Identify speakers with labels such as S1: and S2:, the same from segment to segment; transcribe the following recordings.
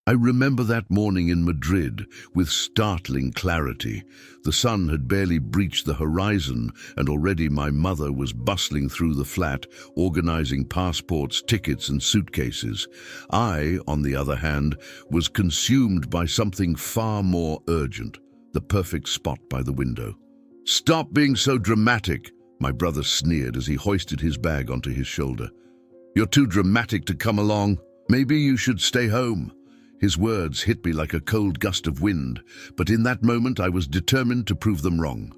S1: I remember that morning in Madrid with startling clarity. The sun had barely breached the horizon, and already my mother was bustling through the flat, organizing passports, tickets, and suitcases. I, on the other hand, was consumed by something far more urgent, the perfect spot by the window. "Stop being so dramatic," my brother sneered as he hoisted his bag onto his shoulder. "You're too dramatic to come along. Maybe you should stay home." His words hit me like a cold gust of wind, but in that moment I was determined to prove them wrong.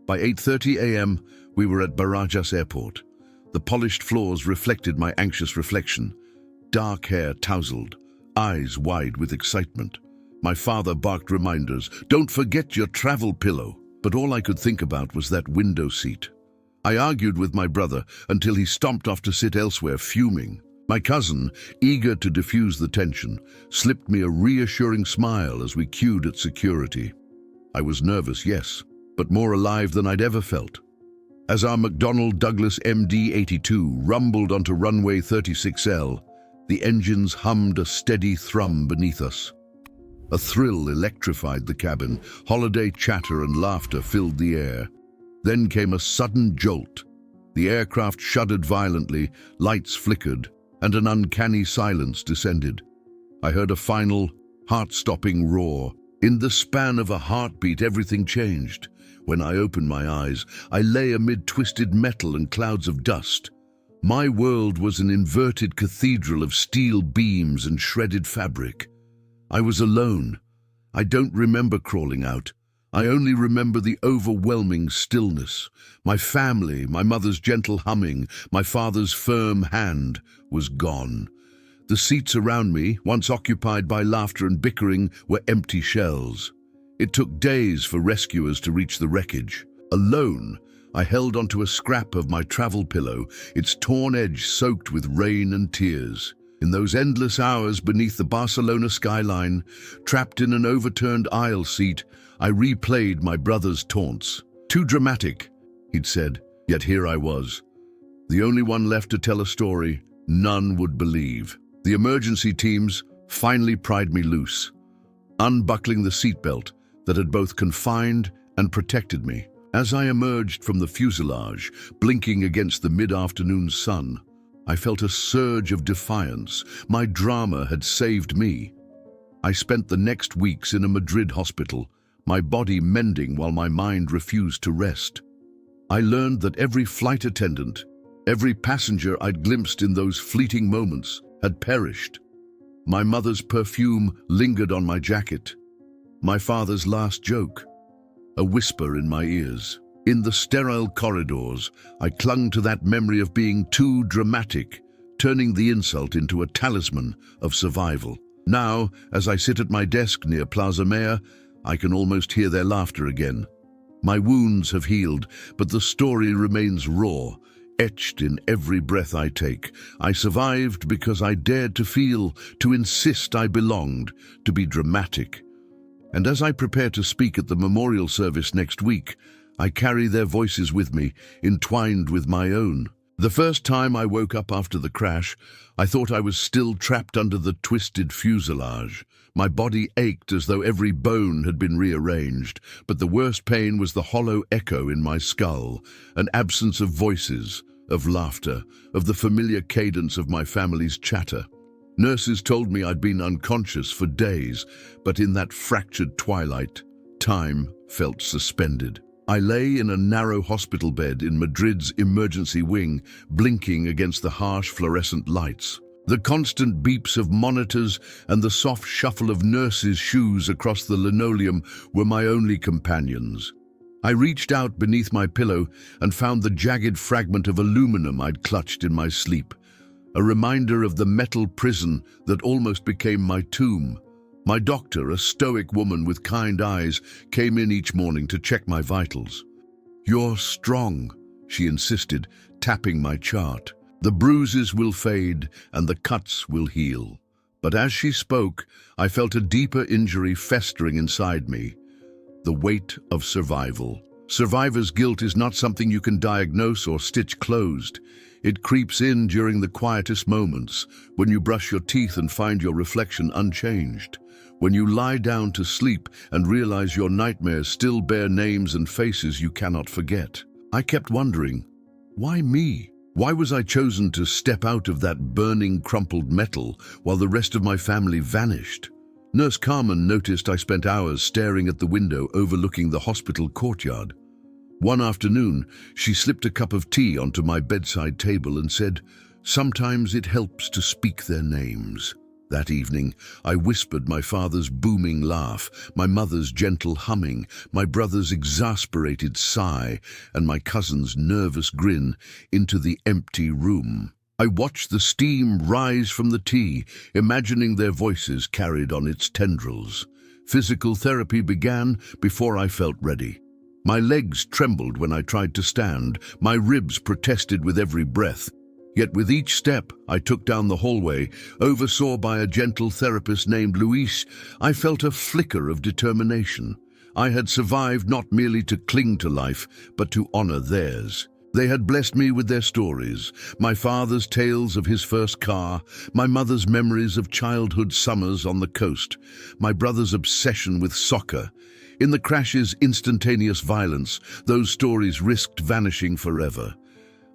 S1: By 8:30 a.m., we were at Barajas Airport. The polished floors reflected my anxious reflection. Dark hair tousled, eyes wide with excitement. My father barked reminders, "Don't forget your travel pillow." But all I could think about was that window seat. I argued with my brother until he stomped off to sit elsewhere, fuming. My cousin, eager to diffuse the tension, slipped me a reassuring smile as we queued at security. I was nervous, yes, but more alive than I'd ever felt. As our McDonnell Douglas MD-82 rumbled onto runway 36L, the engines hummed a steady thrum beneath us. A thrill electrified the cabin. Holiday chatter and laughter filled the air. Then came a sudden jolt. The aircraft shuddered violently, lights flickered, and an uncanny silence descended. I heard a final, heart-stopping roar. In the span of a heartbeat, everything changed. When I opened my eyes, I lay amid twisted metal and clouds of dust. My world was an inverted cathedral of steel beams and shredded fabric. I was alone. I don't remember crawling out. I only remember the overwhelming stillness. My family, my mother's gentle humming, my father's firm hand was gone. The seats around me, once occupied by laughter and bickering, were empty shells. It took days for rescuers to reach the wreckage. Alone, I held onto a scrap of my travel pillow, its torn edge soaked with rain and tears. In those endless hours beneath the Barcelona skyline, trapped in an overturned aisle seat, I replayed my brother's taunts. "Too dramatic," he'd said, yet here I was. The only one left to tell a story none would believe. The emergency teams finally pried me loose, unbuckling the seatbelt that had both confined and protected me. As I emerged from the fuselage, blinking against the mid-afternoon sun, I felt a surge of defiance. My drama had saved me. I spent the next weeks in a Madrid hospital, my body mending while my mind refused to rest. I learned that every flight attendant, every passenger I'd glimpsed in those fleeting moments, had perished. My mother's perfume lingered on my jacket. My father's last joke, a whisper in my ears. In the sterile corridors, I clung to that memory of being too dramatic, turning the insult into a talisman of survival. Now, as I sit at my desk near Plaza Mayor, I can almost hear their laughter again. My wounds have healed, but the story remains raw, etched in every breath I take. I survived because I dared to feel, to insist I belonged, to be dramatic. And as I prepare to speak at the memorial service next week, I carry their voices with me, entwined with my own. The first time I woke up after the crash, I thought I was still trapped under the twisted fuselage. My body ached as though every bone had been rearranged, but the worst pain was the hollow echo in my skull, an absence of voices, of laughter, of the familiar cadence of my family's chatter. Nurses told me I'd been unconscious for days, but in that fractured twilight, time felt suspended. I lay in a narrow hospital bed in Madrid's emergency wing, blinking against the harsh fluorescent lights. The constant beeps of monitors and the soft shuffle of nurses' shoes across the linoleum were my only companions. I reached out beneath my pillow and found the jagged fragment of aluminum I'd clutched in my sleep, a reminder of the metal prison that almost became my tomb. My doctor, a stoic woman with kind eyes, came in each morning to check my vitals. "You're strong," she insisted, tapping my chart. "The bruises will fade and the cuts will heal." But as she spoke, I felt a deeper injury festering inside me. The weight of survival. Survivor's guilt is not something you can diagnose or stitch closed. It creeps in during the quietest moments, when you brush your teeth and find your reflection unchanged, when you lie down to sleep and realize your nightmares still bear names and faces you cannot forget. I kept wondering, why me? Why was I chosen to step out of that burning, crumpled metal while the rest of my family vanished? Nurse Carmen noticed I spent hours staring at the window overlooking the hospital courtyard. One afternoon, she slipped a cup of tea onto my bedside table and said, "Sometimes it helps to speak their names." That evening, I whispered my father's booming laugh, my mother's gentle humming, my brother's exasperated sigh, and my cousin's nervous grin into the empty room. I watched the steam rise from the tea, imagining their voices carried on its tendrils. Physical therapy began before I felt ready. My legs trembled when I tried to stand, my ribs protested with every breath. Yet with each step I took down the hallway, oversaw by a gentle therapist named Luis, I felt a flicker of determination. I had survived not merely to cling to life, but to honor theirs. They had blessed me with their stories, my father's tales of his first car, my mother's memories of childhood summers on the coast, my brother's obsession with soccer. In the crash's instantaneous violence, those stories risked vanishing forever.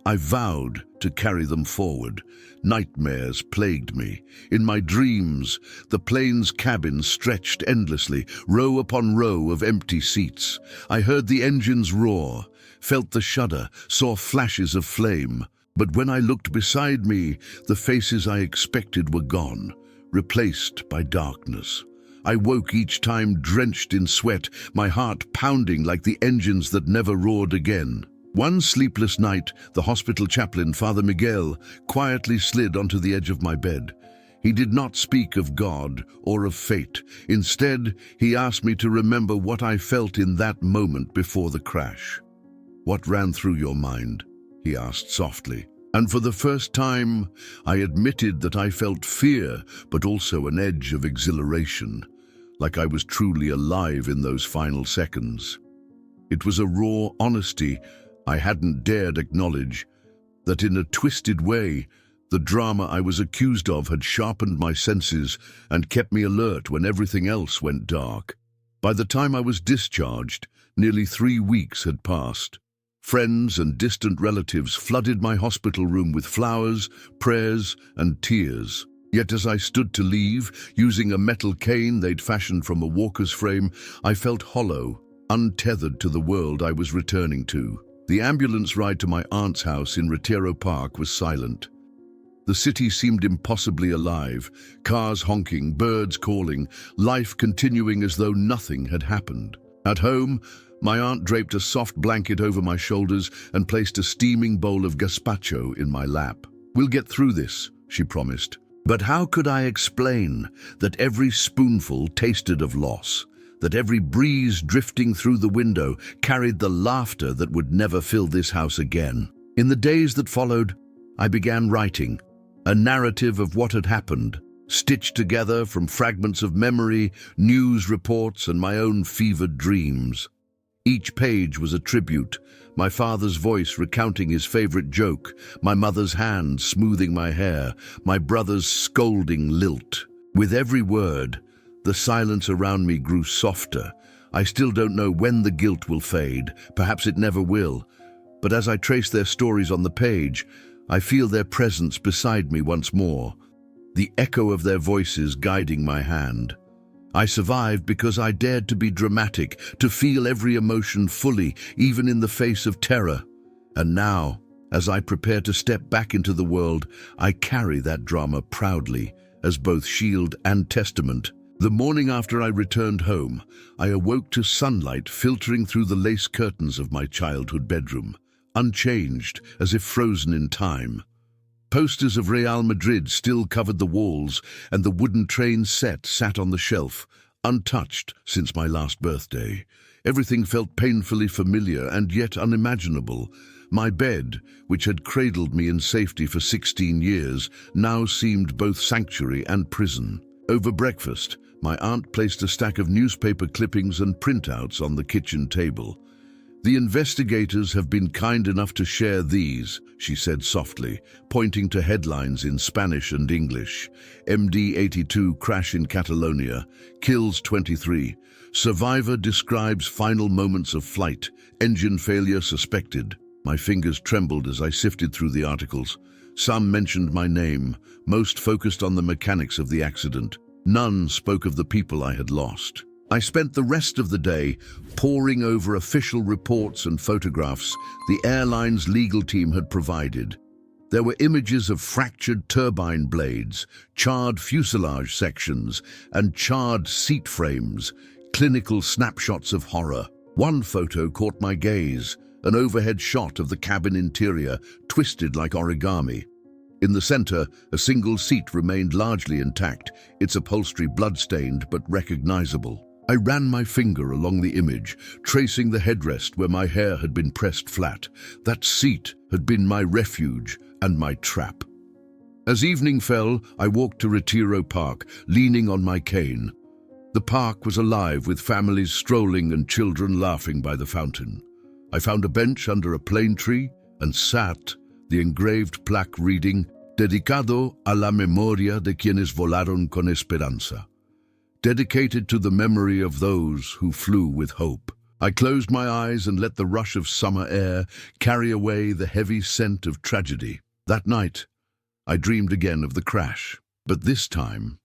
S1: I vowed to carry them forward. Nightmares plagued me. In my dreams, the plane's cabin stretched endlessly, row upon row of empty seats. I heard the engines roar, felt the shudder, saw flashes of flame. But when I looked beside me, the faces I expected were gone, replaced by darkness. I woke each time drenched in sweat, my heart pounding like the engines that never roared again. One sleepless night, the hospital chaplain, Father Miguel, quietly slid onto the edge of my bed. He did not speak of God or of fate. Instead, he asked me to remember what I felt in that moment before the crash. "What ran through your mind?" he asked softly. And for the first time, I admitted that I felt fear, but also an edge of exhilaration, like I was truly alive in those final seconds. It was a raw honesty I hadn't dared acknowledge, that in a twisted way, the drama I was accused of had sharpened my senses and kept me alert when everything else went dark. By the time I was discharged, nearly 3 weeks had passed. Friends and distant relatives flooded my hospital room with flowers, prayers, and tears. Yet as I stood to leave, using a metal cane they'd fashioned from a walker's frame, I felt hollow, untethered to the world I was returning to. The ambulance ride to my aunt's house in Retiro Park was silent. The city seemed impossibly alive, cars honking, birds calling, life continuing as though nothing had happened. At home, my aunt draped a soft blanket over my shoulders and placed a steaming bowl of gazpacho in my lap. "We'll get through this," she promised. But how could I explain that every spoonful tasted of loss, that every breeze drifting through the window carried the laughter that would never fill this house again? In the days that followed, I began writing, a narrative of what had happened, stitched together from fragments of memory, news reports, and my own fevered dreams. Each page was a tribute, my father's voice recounting his favorite joke, my mother's hand smoothing my hair, my brother's scolding lilt. With every word, the silence around me grew softer. I still don't know when the guilt will fade, perhaps it never will. But as I trace their stories on the page, I feel their presence beside me once more, the echo of their voices guiding my hand. I survived because I dared to be dramatic, to feel every emotion fully, even in the face of terror. And now, as I prepare to step back into the world, I carry that drama proudly, as both shield and testament. The morning after I returned home, I awoke to sunlight filtering through the lace curtains of my childhood bedroom, unchanged, as if frozen in time. Posters of Real Madrid still covered the walls, and the wooden train set sat on the shelf, untouched since my last birthday. Everything felt painfully familiar and yet unimaginable. My bed, which had cradled me in safety for 16 years, now seemed both sanctuary and prison. Over breakfast, my aunt placed a stack of newspaper clippings and printouts on the kitchen table. "The investigators have been kind enough to share these," she said softly, pointing to headlines in Spanish and English. MD-82 crash in Catalonia, kills 23. Survivor describes final moments of flight, engine failure suspected. My fingers trembled as I sifted through the articles. Some mentioned my name, most focused on the mechanics of the accident. None spoke of the people I had lost. I spent the rest of the day poring over official reports and photographs the airline's legal team had provided. There were images of fractured turbine blades, charred fuselage sections, and charred seat frames, clinical snapshots of horror. One photo caught my gaze, an overhead shot of the cabin interior, twisted like origami. In the center, a single seat remained largely intact, its upholstery blood-stained but recognizable. I ran my finger along the image, tracing the headrest where my hair had been pressed flat. That seat had been my refuge and my trap. As evening fell, I walked to Retiro Park, leaning on my cane. The park was alive with families strolling and children laughing by the fountain. I found a bench under a plane tree and sat, the engraved plaque reading, "Dedicado a la memoria de quienes volaron con esperanza." Dedicated to the memory of those who flew with hope. I closed my eyes and let the rush of summer air carry away the heavy scent of tragedy. That night, I dreamed again of the crash. But this time,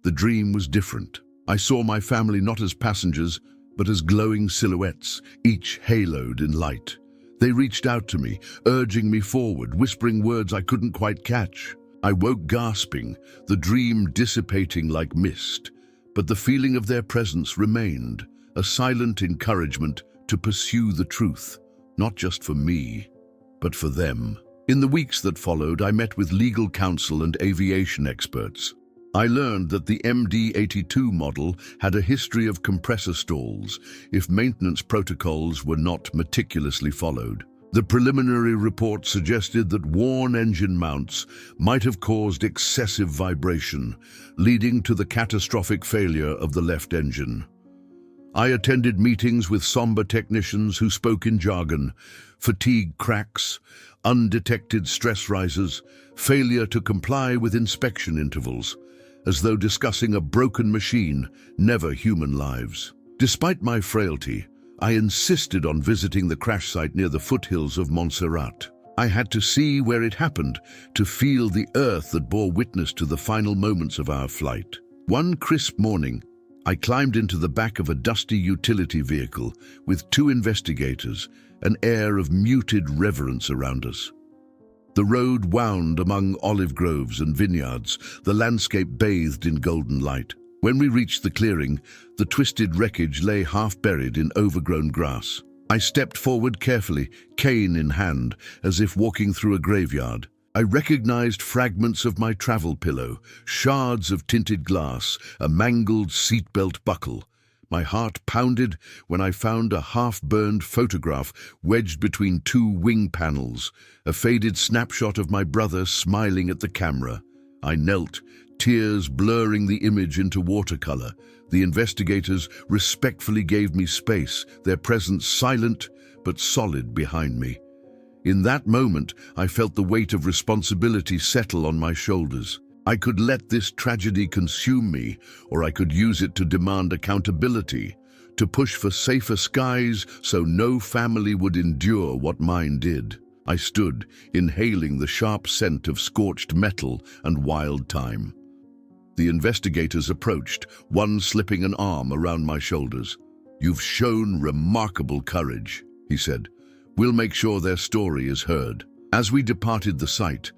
S1: the dream was different. I saw my family not as passengers, but as glowing silhouettes, each haloed in light. They reached out to me, urging me forward, whispering words I couldn't quite catch. I woke gasping, the dream dissipating like mist. But the feeling of their presence remained, a silent encouragement to pursue the truth, not just for me, but for them. In the weeks that followed, I met with legal counsel and aviation experts. I learned that the MD-82 model had a history of compressor stalls if maintenance protocols were not meticulously followed. The preliminary report suggested that worn engine mounts might have caused excessive vibration, leading to the catastrophic failure of the left engine. I attended meetings with somber technicians who spoke in jargon: fatigue cracks, undetected stress rises, failure to comply with inspection intervals, as though discussing a broken machine, never human lives. Despite my frailty, I insisted on visiting the crash site near the foothills of Montserrat. I had to see where it happened, to feel the earth that bore witness to the final moments of our flight. One crisp morning, I climbed into the back of a dusty utility vehicle with 2 investigators, an air of muted reverence around us. The road wound among olive groves and vineyards, the landscape bathed in golden light. When we reached the clearing, the twisted wreckage lay half buried in overgrown grass. I stepped forward carefully, cane in hand, as if walking through a graveyard. I recognized fragments of my travel pillow, shards of tinted glass, a mangled seatbelt buckle. My heart pounded when I found a half-burned photograph wedged between 2 wing panels, a faded snapshot of my brother smiling at the camera. I knelt, tears blurring the image into watercolor. The investigators respectfully gave me space, their presence silent but solid behind me. In that moment, I felt the weight of responsibility settle on my shoulders. I could let this tragedy consume me, or I could use it to demand accountability, to push for safer skies so no family would endure what mine did. I stood, inhaling the sharp scent of scorched metal and wild thyme. The investigators approached, one slipping an arm around my shoulders. "You've shown remarkable courage," he said. "We'll make sure their story is heard." As we departed the site,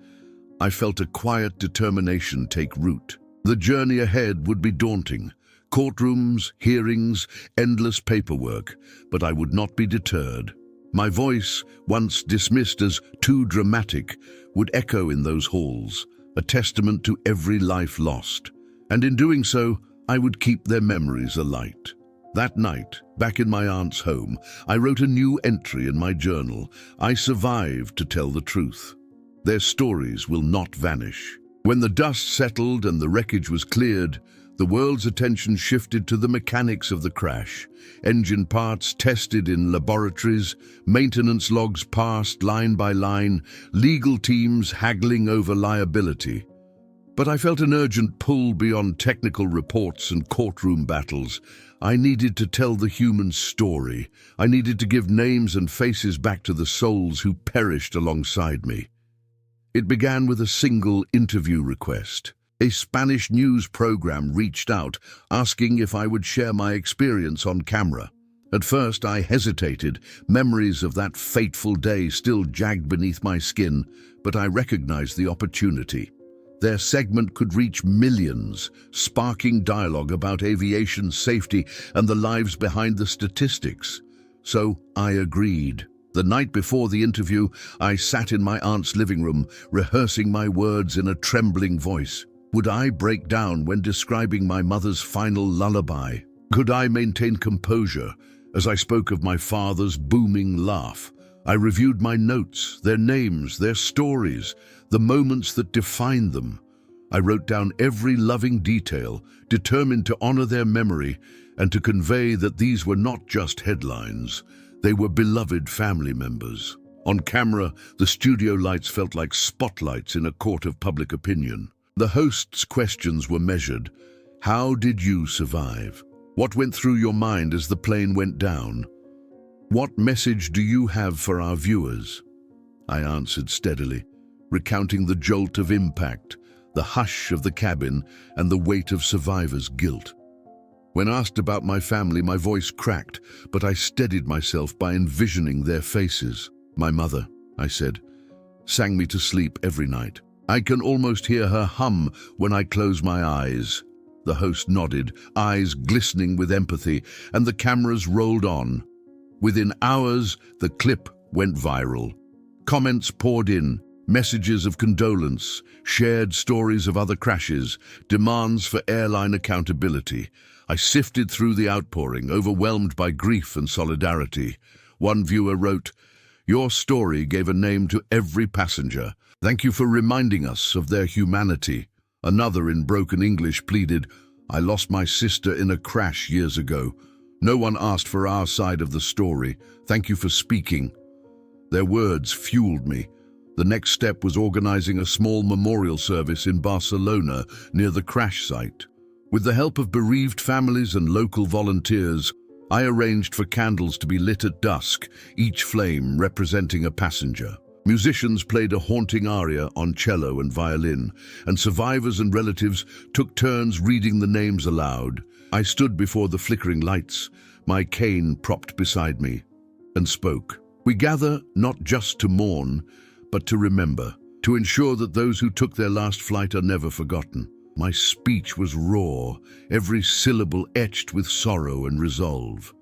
S1: I felt a quiet determination take root. The journey ahead would be daunting. Courtrooms, hearings, endless paperwork, but I would not be deterred. My voice, once dismissed as too dramatic, would echo in those halls, a testament to every life lost. And in doing so, I would keep their memories alight. That night, back in my aunt's home, I wrote a new entry in my journal. I survived to tell the truth. Their stories will not vanish. When the dust settled and the wreckage was cleared, The world's attention shifted to the mechanics of the crash. Engine parts tested in laboratories, maintenance logs passed line by line, legal teams haggling over liability. But I felt an urgent pull beyond technical reports and courtroom battles. I needed to tell the human story. I needed to give names and faces back to the souls who perished alongside me. It began with a single interview request. A Spanish news program reached out, asking if I would share my experience on camera. At first I hesitated. Memories of that fateful day still jagged beneath my skin, but I recognized the opportunity. Their segment could reach millions, sparking dialogue about aviation safety and the lives behind the statistics. So I agreed. The night before the interview, I sat in my aunt's living room, rehearsing my words in a trembling voice. Would I break down when describing my mother's final lullaby? Could I maintain composure as I spoke of my father's booming laugh? I reviewed my notes, their names, their stories, the moments that defined them. I wrote down every loving detail, determined to honor their memory and to convey that these were not just headlines. They were beloved family members. On camera, the studio lights felt like spotlights in a court of public opinion. The host's questions were measured. How did you survive? What went through your mind as the plane went down? What message do you have for our viewers? I answered steadily, recounting the jolt of impact, the hush of the cabin, and the weight of survivors' guilt. When asked about my family, my voice cracked, but I steadied myself by envisioning their faces. My mother, I said, sang me to sleep every night. I can almost hear her hum when I close my eyes. The host nodded, eyes glistening with empathy, and the cameras rolled on. Within hours, the clip went viral. Comments poured in, messages of condolence, shared stories of other crashes, demands for airline accountability. I sifted through the outpouring, overwhelmed by grief and solidarity. One viewer wrote, "Your story gave a name to every passenger. Thank you for reminding us of their humanity." Another in broken English pleaded, "I lost my sister in a crash years ago. No one asked for our side of the story. Thank you for speaking." Their words fueled me. The next step was organizing a small memorial service in Barcelona near the crash site. With the help of bereaved families and local volunteers, I arranged for candles to be lit at dusk, each flame representing a passenger. Musicians played a haunting aria on cello and violin, and survivors and relatives took turns reading the names aloud. I stood before the flickering lights, my cane propped beside me, and spoke. We gather not just to mourn, but to remember, to ensure that those who took their last flight are never forgotten. My speech was raw, every syllable etched with sorrow and resolve.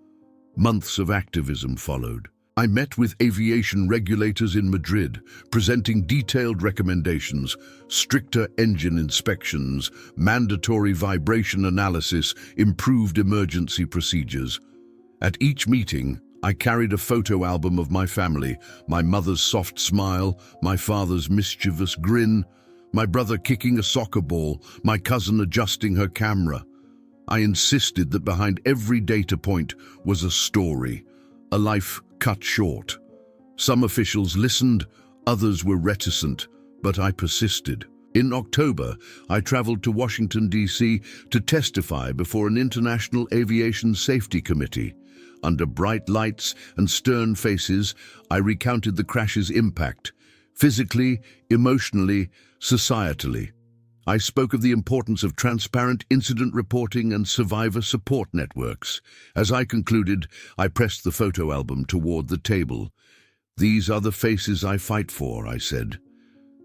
S1: Months of activism followed. I met with aviation regulators in Madrid, presenting detailed recommendations, stricter engine inspections, mandatory vibration analysis, improved emergency procedures. At each meeting, I carried a photo album of my family, my mother's soft smile, my father's mischievous grin, my brother kicking a soccer ball, my cousin adjusting her camera. I insisted that behind every data point was a story, a life cut short. Some officials listened, others were reticent, but I persisted. In October, I traveled to Washington, D.C. to testify before an international aviation safety committee. Under bright lights and stern faces, I recounted the crash's impact, physically, emotionally, societally. I spoke of the importance of transparent incident reporting and survivor support networks. As I concluded, I pressed the photo album toward the table. "These are the faces I fight for," I said.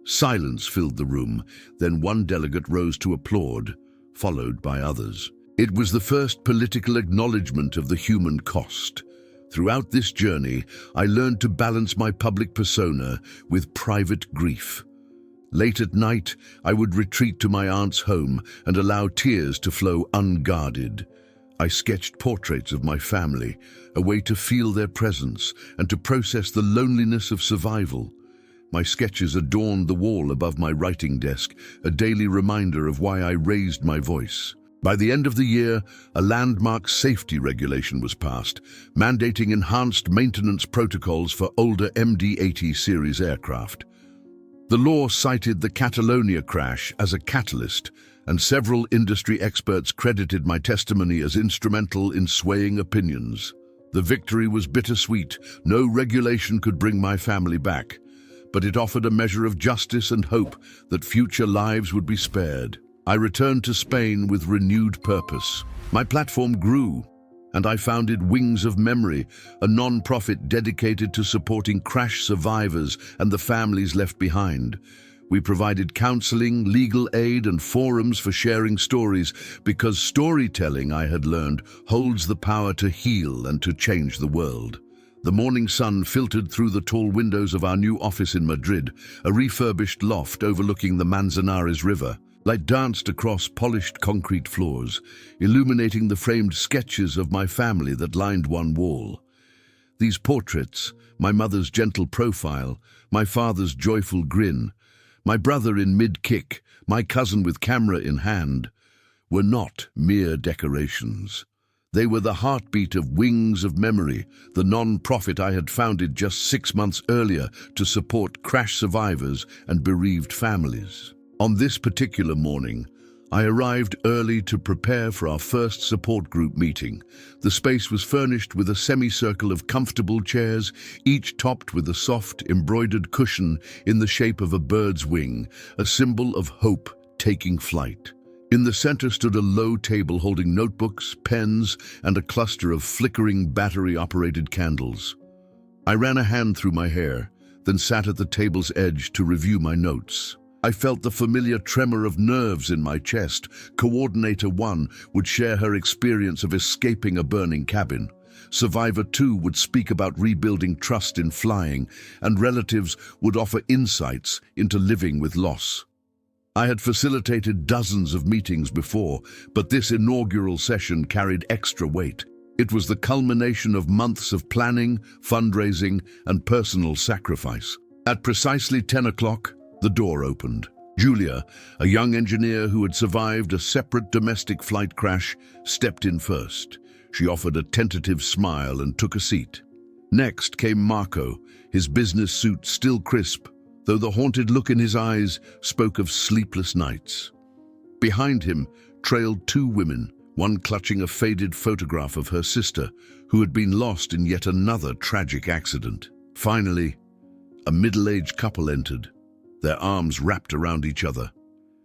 S1: Silence filled the room, then one delegate rose to applaud, followed by others. It was the first political acknowledgement of the human cost. Throughout this journey, I learned to balance my public persona with private grief. Late at night, I would retreat to my aunt's home and allow tears to flow unguarded. I sketched portraits of my family, a way to feel their presence and to process the loneliness of survival. My sketches adorned the wall above my writing desk, a daily reminder of why I raised my voice. By the end of the year, a landmark safety regulation was passed, mandating enhanced maintenance protocols for older MD-80 series aircraft. The law cited the Catalonia crash as a catalyst, and several industry experts credited my testimony as instrumental in swaying opinions. The victory was bittersweet. No regulation could bring my family back, but it offered a measure of justice and hope that future lives would be spared. I returned to Spain with renewed purpose. My platform grew, and I founded Wings of Memory, a non-profit dedicated to supporting crash survivors and the families left behind. We provided counseling, legal aid, and forums for sharing stories because storytelling, I had learned, holds the power to heal and to change the world. The morning sun filtered through the tall windows of our new office in Madrid, a refurbished loft overlooking the Manzanares River. Light danced across polished concrete floors, illuminating the framed sketches of my family that lined one wall. These portraits, my mother's gentle profile, my father's joyful grin, my brother in mid-kick, my cousin with camera in hand, were not mere decorations. They were the heartbeat of Wings of Memory, the non-profit I had founded just 6 months earlier to support crash survivors and bereaved families. On this particular morning, I arrived early to prepare for our first support group meeting. The space was furnished with a semicircle of comfortable chairs, each topped with a soft, embroidered cushion in the shape of a bird's wing, a symbol of hope taking flight. In the center stood a low table holding notebooks, pens, and a cluster of flickering battery-operated candles. I ran a hand through my hair, then sat at the table's edge to review my notes. I felt the familiar tremor of nerves in my chest. Coordinator 1 would share her experience of escaping a burning cabin. Survivor 2 would speak about rebuilding trust in flying, and relatives would offer insights into living with loss. I had facilitated dozens of meetings before, but this inaugural session carried extra weight. It was the culmination of months of planning, fundraising, and personal sacrifice. At precisely 10 o'clock, the door opened. Julia, a young engineer who had survived a separate domestic flight crash, stepped in first. She offered a tentative smile and took a seat. Next came Marco, his business suit still crisp, though the haunted look in his eyes spoke of sleepless nights. Behind him trailed 2 women, one clutching a faded photograph of her sister, who had been lost in yet another tragic accident. Finally, a middle-aged couple entered, their arms wrapped around each other,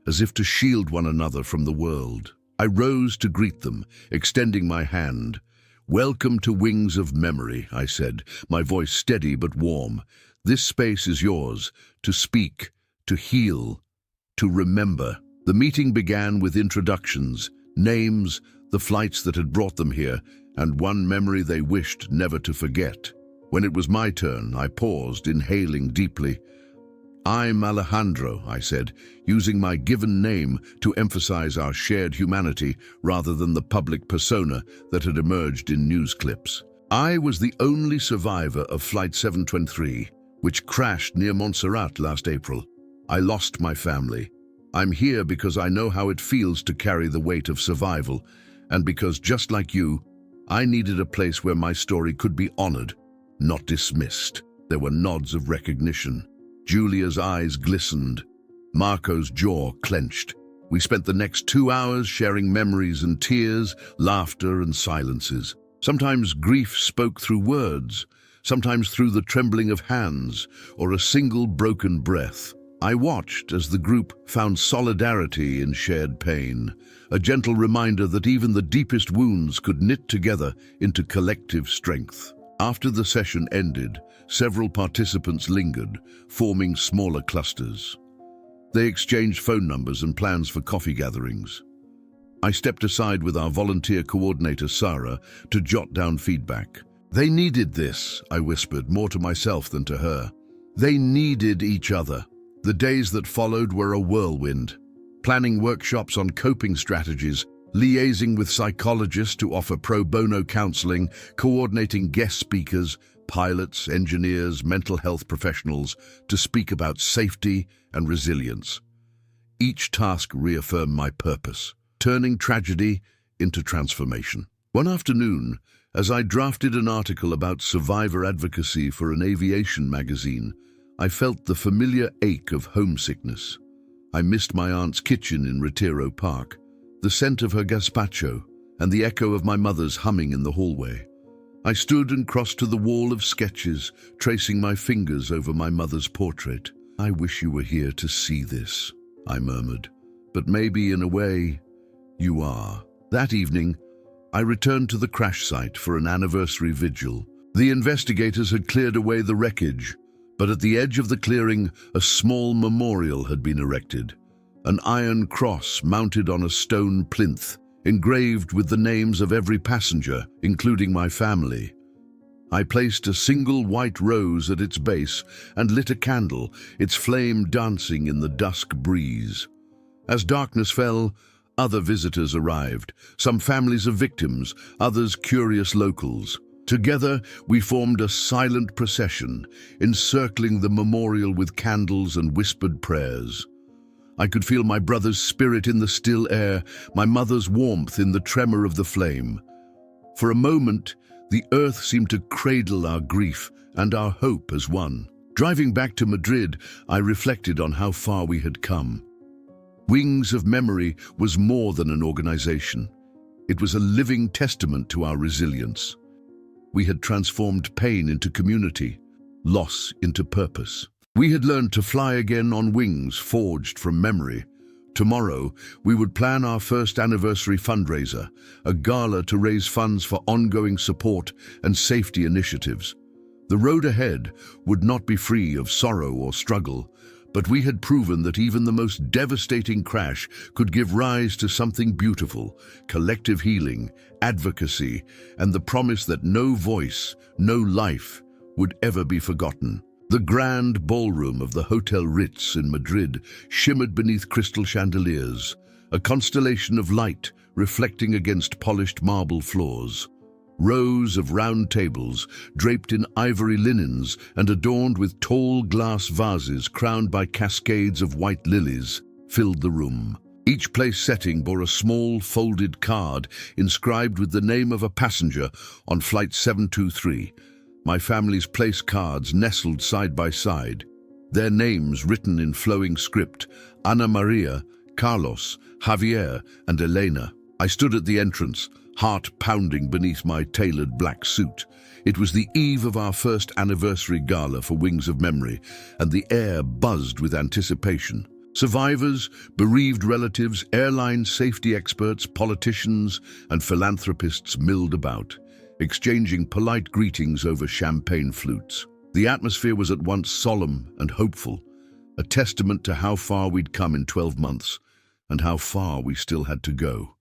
S1: as if to shield one another from the world. I rose to greet them, extending my hand. "Welcome to Wings of Memory," I said, my voice steady but warm. "This space is yours, to speak, to heal, to remember." The meeting began with introductions, names, the flights that had brought them here, and one memory they wished never to forget. When it was my turn, I paused, inhaling deeply. "I'm Alejandro," I said, using my given name to emphasize our shared humanity rather than the public persona that had emerged in news clips. "I was the only survivor of Flight 723, which crashed near Montserrat last April. I lost my family. I'm here because I know how it feels to carry the weight of survival, and because, just like you, I needed a place where my story could be honored, not dismissed." There were nods of recognition. Julia's eyes glistened. Marco's jaw clenched. We spent the next 2 hours sharing memories and tears, laughter and silences. Sometimes grief spoke through words, sometimes through the trembling of hands or a single broken breath. I watched as the group found solidarity in shared pain, a gentle reminder that even the deepest wounds could knit together into collective strength. After the session ended, several participants lingered, forming smaller clusters. They exchanged phone numbers and plans for coffee gatherings. I stepped aside with our volunteer coordinator, Sarah, to jot down feedback. "They needed this," I whispered, more to myself than to her. They needed each other. The days that followed were a whirlwind, planning workshops on coping strategies, liaising with psychologists to offer pro bono counseling, coordinating guest speakers, pilots, engineers, mental health professionals to speak about safety and resilience. Each task reaffirmed my purpose, turning tragedy into transformation. One afternoon, as I drafted an article about survivor advocacy for an aviation magazine, I felt the familiar ache of homesickness. I missed my aunt's kitchen in Retiro Park, the scent of her gazpacho, and the echo of my mother's humming in the hallway. I stood and crossed to the wall of sketches, tracing my fingers over my mother's portrait. "I wish you were here to see this," I murmured. "But maybe, in a way, you are." That evening, I returned to the crash site for an anniversary vigil. The investigators had cleared away the wreckage, but at the edge of the clearing, a small memorial had been erected. An iron cross mounted on a stone plinth, engraved with the names of every passenger, including my family. I placed a single white rose at its base and lit a candle, its flame dancing in the dusk breeze. As darkness fell, other visitors arrived, some families of victims, others curious locals. Together, we formed a silent procession, encircling the memorial with candles and whispered prayers. I could feel my brother's spirit in the still air, my mother's warmth in the tremor of the flame. For a moment, the earth seemed to cradle our grief and our hope as one. Driving back to Madrid, I reflected on how far we had come. Wings of Memory was more than an organization. It was a living testament to our resilience. We had transformed pain into community, loss into purpose. We had learned to fly again on wings forged from memory. Tomorrow, we would plan our first anniversary fundraiser, a gala to raise funds for ongoing support and safety initiatives. The road ahead would not be free of sorrow or struggle, but we had proven that even the most devastating crash could give rise to something beautiful: collective healing, advocacy, and the promise that no voice, no life would ever be forgotten. The grand ballroom of the Hotel Ritz in Madrid shimmered beneath crystal chandeliers, a constellation of light reflecting against polished marble floors. Rows of round tables, draped in ivory linens and adorned with tall glass vases crowned by cascades of white lilies, filled the room. Each place setting bore a small folded card inscribed with the name of a passenger on Flight 723. My family's place cards nestled side by side, their names written in flowing script: Ana Maria, Carlos, Javier, and Elena. I stood at the entrance, heart pounding beneath my tailored black suit. It was the eve of our first anniversary gala for Wings of Memory, and the air buzzed with anticipation. Survivors, bereaved relatives, airline safety experts, politicians, and philanthropists milled about, exchanging polite greetings over champagne flutes. The atmosphere was at once solemn and hopeful, a testament to how far we'd come in 12 months, and how far we still had to go.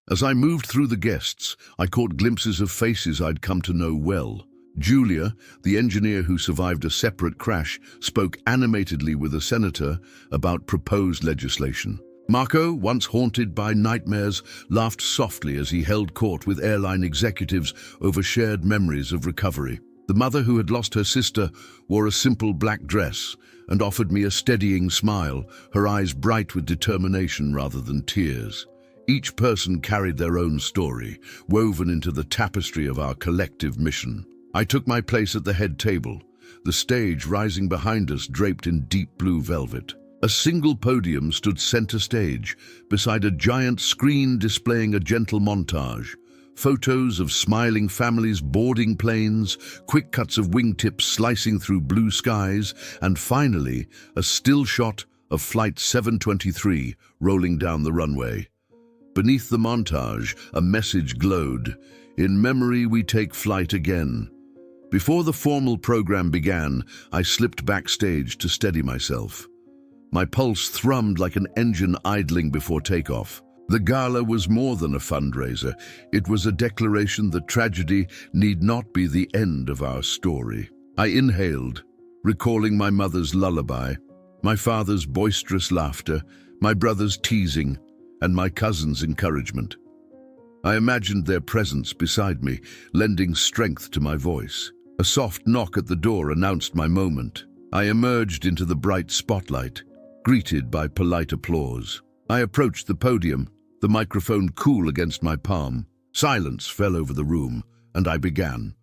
S1: As I moved through the guests, I caught glimpses of faces I'd come to know well. Julia, the engineer who survived a separate crash, spoke animatedly with a senator about proposed legislation. Marco, once haunted by nightmares, laughed softly as he held court with airline executives over shared memories of recovery. The mother who had lost her sister wore a simple black dress and offered me a steadying smile, her eyes bright with determination rather than tears. Each person carried their own story, woven into the tapestry of our collective mission. I took my place at the head table, the stage rising behind us draped in deep blue velvet. A single podium stood center stage, beside a giant screen displaying a gentle montage. Photos of smiling families boarding planes, quick cuts of wingtips slicing through blue skies, and finally, a still shot of Flight 723 rolling down the runway. Beneath the montage, a message glowed: "In memory we take flight again." Before the formal program began, I slipped backstage to steady myself. My pulse thrummed like an engine idling before takeoff. The gala was more than a fundraiser. It was a declaration that tragedy need not be the end of our story. I inhaled, recalling my mother's lullaby, my father's boisterous laughter, my brother's teasing, and my cousin's encouragement. I imagined their presence beside me, lending strength to my voice. A soft knock at the door announced my moment. I emerged into the bright spotlight, greeted by polite applause. I approached the podium, the microphone cool against my palm. Silence fell over the room, and I began.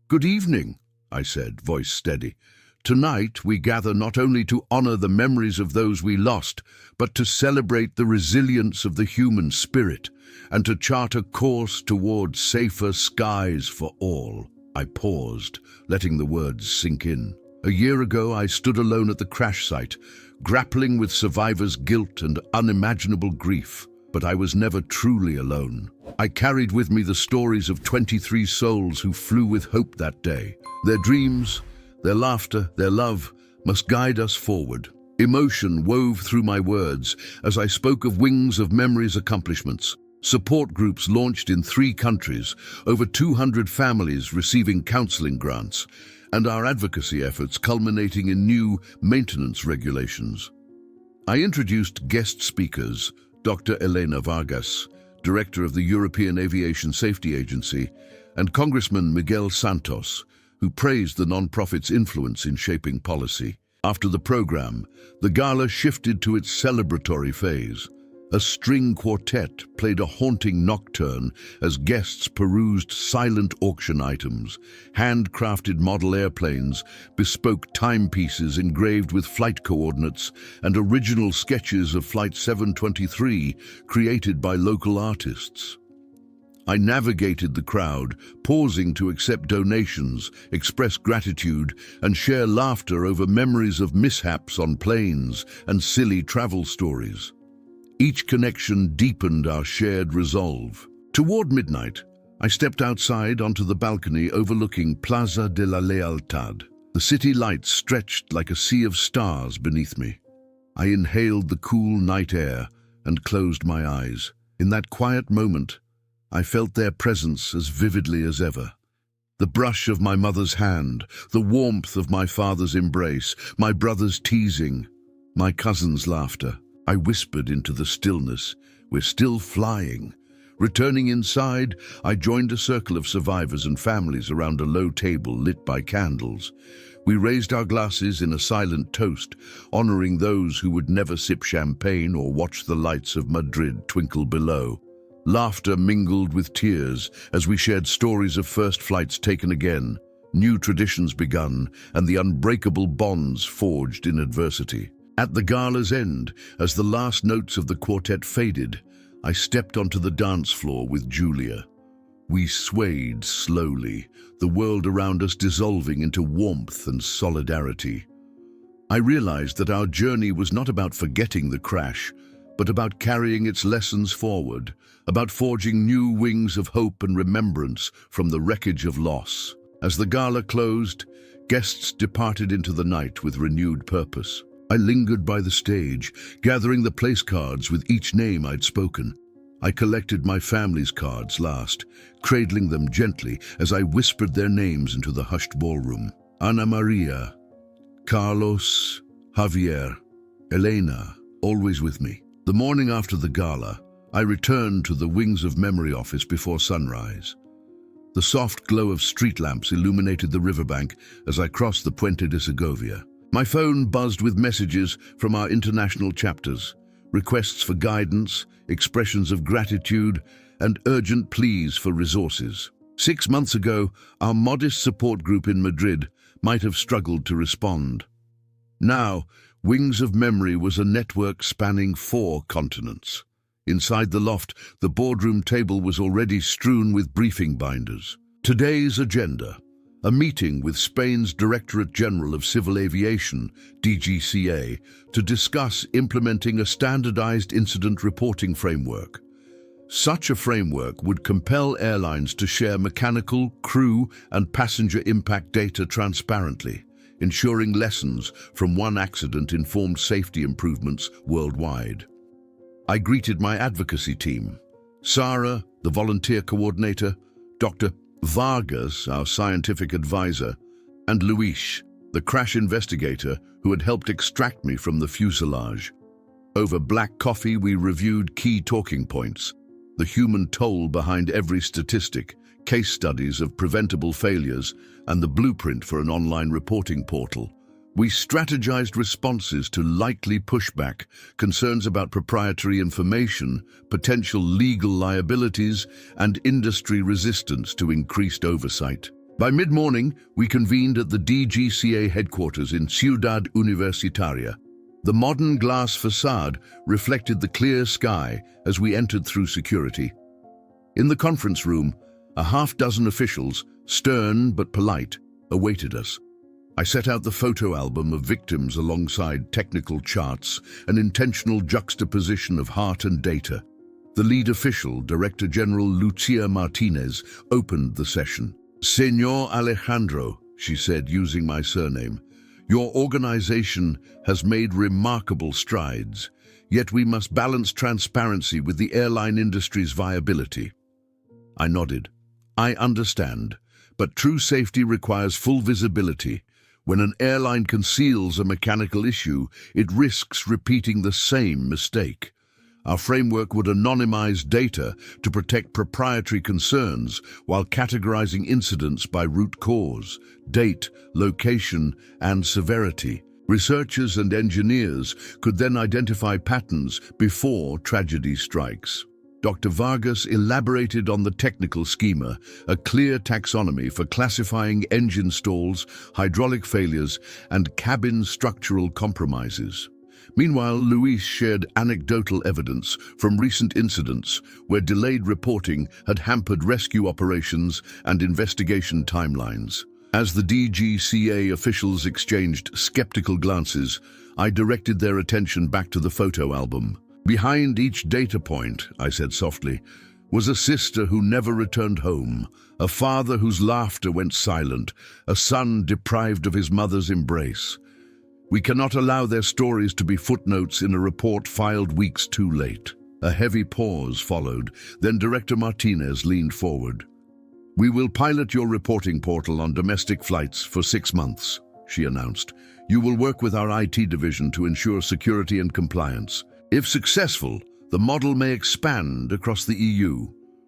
S1: "Good evening," I said, voice steady. "Tonight we gather not only to honor the memories of those we lost, but to celebrate the resilience of the human spirit and to chart a course toward safer skies for all." I paused, letting the words sink in. A year ago, I stood alone at the crash site, grappling with survivors' guilt and unimaginable grief. But I was never truly alone. I carried with me the stories of 23 souls who flew with hope that day. Their dreams, their laughter, their love must guide us forward. Emotion wove through my words as I spoke of Wings of Memory's accomplishments. Support groups launched in 3 countries, over 200 families receiving counseling grants, and our advocacy efforts culminating in new maintenance regulations. I introduced guest speakers, Dr. Elena Vargas, Director of the European Aviation Safety Agency, and Congressman Miguel Santos, who praised the non-profit's influence in shaping policy. After the program, the gala shifted to its celebratory phase. A string quartet played a haunting nocturne as guests perused silent auction items, handcrafted model airplanes, bespoke timepieces engraved with flight coordinates, and original sketches of Flight 723 created by local artists. I navigated the crowd, pausing to accept donations, express gratitude, and share laughter over memories of mishaps on planes and silly travel stories. Each connection deepened our shared resolve. Toward midnight, I stepped outside onto the balcony overlooking Plaza de la Lealtad. The city lights stretched like a sea of stars beneath me. I inhaled the cool night air and closed my eyes. In that quiet moment, I felt their presence as vividly as ever. The brush of my mother's hand, the warmth of my father's embrace, my brother's teasing, my cousin's laughter. I whispered into the stillness, "We're still flying." Returning inside, I joined a circle of survivors and families around a low table lit by candles. We raised our glasses in a silent toast, honoring those who would never sip champagne or watch the lights of Madrid twinkle below. Laughter mingled with tears as we shared stories of first flights taken again, new traditions begun, and the unbreakable bonds forged in adversity. At the gala's end, as the last notes of the quartet faded, I stepped onto the dance floor with Julia. We swayed slowly, the world around us dissolving into warmth and solidarity. I realized that our journey was not about forgetting the crash, but about carrying its lessons forward, about forging new wings of hope and remembrance from the wreckage of loss. As the gala closed, guests departed into the night with renewed purpose. I lingered by the stage, gathering the place cards with each name I'd spoken. I collected my family's cards last, cradling them gently as I whispered their names into the hushed ballroom. Ana Maria, Carlos, Javier, Elena, always with me. The morning after the gala, I returned to the Wings of Memory office before sunrise. The soft glow of street lamps illuminated the riverbank as I crossed the Puente de Segovia. My phone buzzed with messages from our international chapters, requests for guidance, expressions of gratitude, and urgent pleas for resources. 6 months ago, our modest support group in Madrid might have struggled to respond. Now, Wings of Memory was a network spanning 4 continents. Inside the loft, the boardroom table was already strewn with briefing binders. Today's agenda: a meeting with Spain's Directorate General of Civil Aviation, DGCA, to discuss implementing a standardized incident reporting framework. Such a framework would compel airlines to share mechanical, crew, and passenger impact data transparently, ensuring lessons from one accident informed safety improvements worldwide. I greeted my advocacy team: Sarah, the volunteer coordinator, Dr. Vargas, our scientific advisor, and Luis, the crash investigator who had helped extract me from the fuselage. Over black coffee, we reviewed key talking points: the human toll behind every statistic, case studies of preventable failures, and the blueprint for an online reporting portal. We strategized responses to likely pushback, concerns about proprietary information, potential legal liabilities, and industry resistance to increased oversight. By mid-morning, we convened at the DGCA headquarters in Ciudad Universitaria. The modern glass facade reflected the clear sky as we entered through security. In the conference room, a half-dozen officials, stern but polite, awaited us. I set out the photo album of victims alongside technical charts, an intentional juxtaposition of heart and data. The lead official, Director General Lucia Martinez, opened the session. "Señor Alejandro," she said, using my surname, "your organization has made remarkable strides, yet we must balance transparency with the airline industry's viability." I nodded. "I understand, but true safety requires full visibility. When an airline conceals a mechanical issue, it risks repeating the same mistake. Our framework would anonymize data to protect proprietary concerns while categorizing incidents by root cause, date, location, and severity. Researchers and engineers could then identify patterns before tragedy strikes." Dr. Vargas elaborated on the technical schema, a clear taxonomy for classifying engine stalls, hydraulic failures, and cabin structural compromises. Meanwhile, Luis shared anecdotal evidence from recent incidents where delayed reporting had hampered rescue operations and investigation timelines. As the DGCA officials exchanged skeptical glances, I directed their attention back to the photo album. "Behind each data point," I said softly, "was a sister who never returned home, a father whose laughter went silent, a son deprived of his mother's embrace. We cannot allow their stories to be footnotes in a report filed weeks too late." A heavy pause followed, then Director Martinez leaned forward. "We will pilot your reporting portal on domestic flights for 6 months," she announced. "You will work with our IT division to ensure security and compliance. If successful, the model may expand across the EU."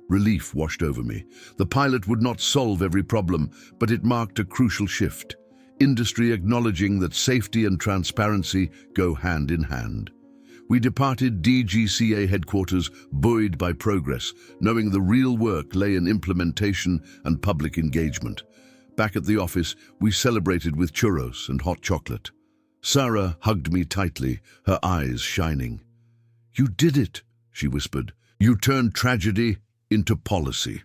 S1: Relief washed over me. The pilot would not solve every problem, but it marked a crucial shift. Industry acknowledging that safety and transparency go hand in hand. We departed DGCA headquarters buoyed by progress, knowing the real work lay in implementation and public engagement. Back at the office, we celebrated with churros and hot chocolate. Sarah hugged me tightly, her eyes shining. "You did it," she whispered. "You turned tragedy into policy."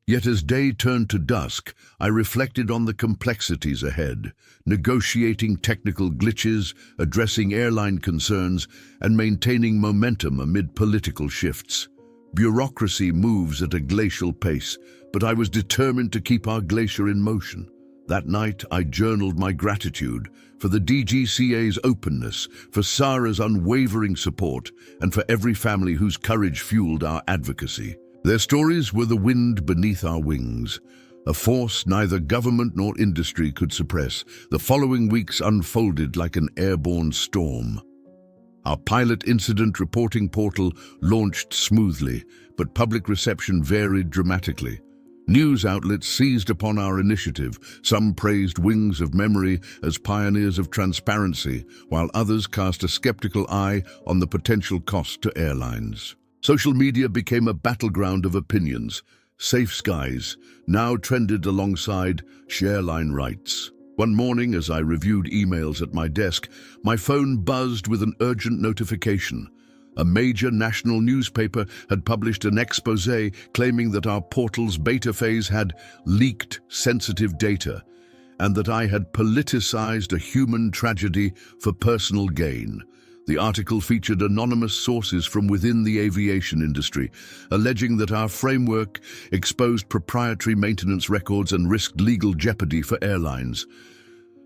S1: Yet as day turned to dusk, I reflected on the complexities ahead, negotiating technical glitches, addressing airline concerns, and maintaining momentum amid political shifts. Bureaucracy moves at a glacial pace, but I was determined to keep our glacier in motion. That night, I journaled my gratitude for the DGCA's openness, for Sarah's unwavering support, and for every family whose courage fueled our advocacy. Their stories were the wind beneath our wings, a force neither government nor industry could suppress. The following weeks unfolded like an airborne storm. Our pilot incident reporting portal launched smoothly, but public reception varied dramatically. News outlets seized upon our initiative. Some praised Wings of Memory as pioneers of transparency, while others cast a skeptical eye on the potential cost to airlines. Social media became a battleground of opinions. Safe skies now trended alongside shareline rights. One morning, as I reviewed emails at my desk, my phone buzzed with an urgent notification. A major national newspaper had published an exposé claiming that our portal's beta phase had leaked sensitive data, and that I had politicized a human tragedy for personal gain. The article featured anonymous sources from within the aviation industry, alleging that our framework exposed proprietary maintenance records and risked legal jeopardy for airlines.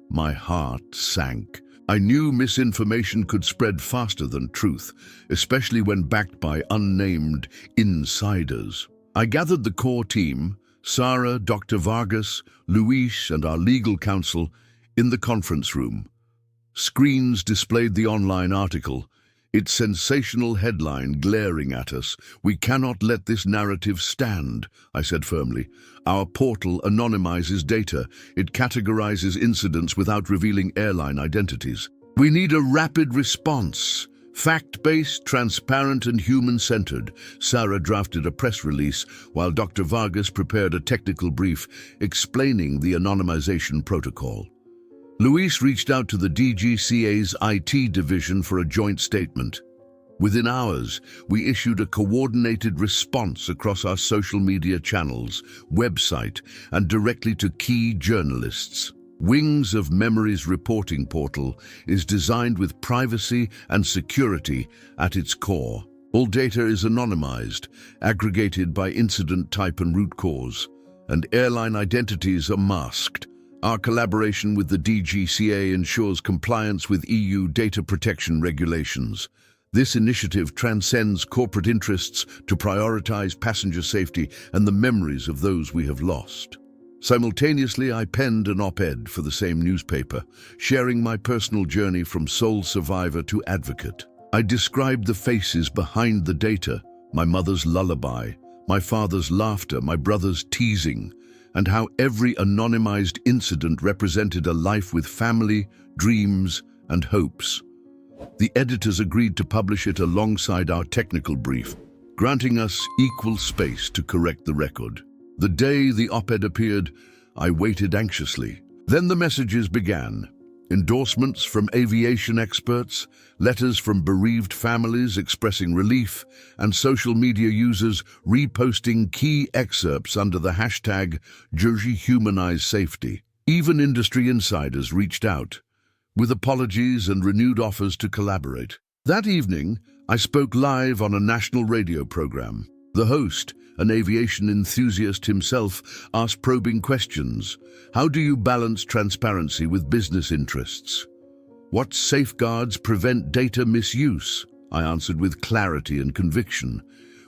S1: My heart sank. I knew misinformation could spread faster than truth, especially when backed by unnamed insiders. I gathered the core team, Sarah, Dr. Vargas, Luis, and our legal counsel, in the conference room. Screens displayed the online article, its sensational headline glaring at us. "We cannot let this narrative stand," I said firmly. "Our portal anonymizes data. It categorizes incidents without revealing airline identities. We need a rapid response. Fact-based, transparent and human-centered." Sarah drafted a press release while Dr. Vargas prepared a technical brief explaining the anonymization protocol. Luis reached out to the DGCA's IT division for a joint statement. Within hours, we issued a coordinated response across our social media channels, website, and directly to key journalists. Wings of Memory's reporting portal is designed with privacy and security at its core. All data is anonymized, aggregated by incident type and root cause, and airline identities are masked. Our collaboration with the DGCA ensures compliance with EU data protection regulations. This initiative transcends corporate interests to prioritize passenger safety and the memories of those we have lost. Simultaneously, I penned an op-ed for the same newspaper, sharing my personal journey from sole survivor to advocate. I described the faces behind the data, my mother's lullaby, my father's laughter, my brother's teasing, and how every anonymized incident represented a life with family, dreams, and hopes. The editors agreed to publish it alongside our technical brief, granting us equal space to correct the record. The day the op-ed appeared, I waited anxiously. Then the messages began. Endorsements from aviation experts, letters from bereaved families expressing relief, and social media users reposting key excerpts under the hashtag #JerseyHumanizeSafety. Even industry insiders reached out, with apologies and renewed offers to collaborate. That evening, I spoke live on a national radio program. The host, an aviation enthusiast himself, asked probing questions. How do you balance transparency with business interests? What safeguards prevent data misuse? I answered with clarity and conviction,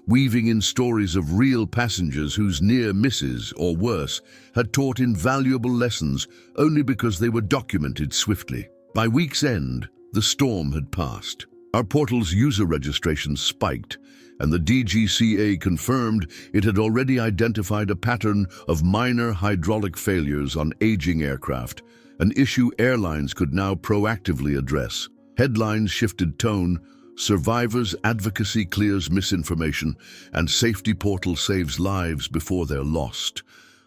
S1: weaving in stories of real passengers whose near misses, or worse, had taught invaluable lessons only because they were documented swiftly. By week's end, the storm had passed. Our portal's user registration spiked, and the DGCA confirmed it had already identified a pattern of minor hydraulic failures on aging aircraft, an issue airlines could now proactively address. Headlines shifted tone, survivors' advocacy clears misinformation, and safety portal saves lives before they're lost.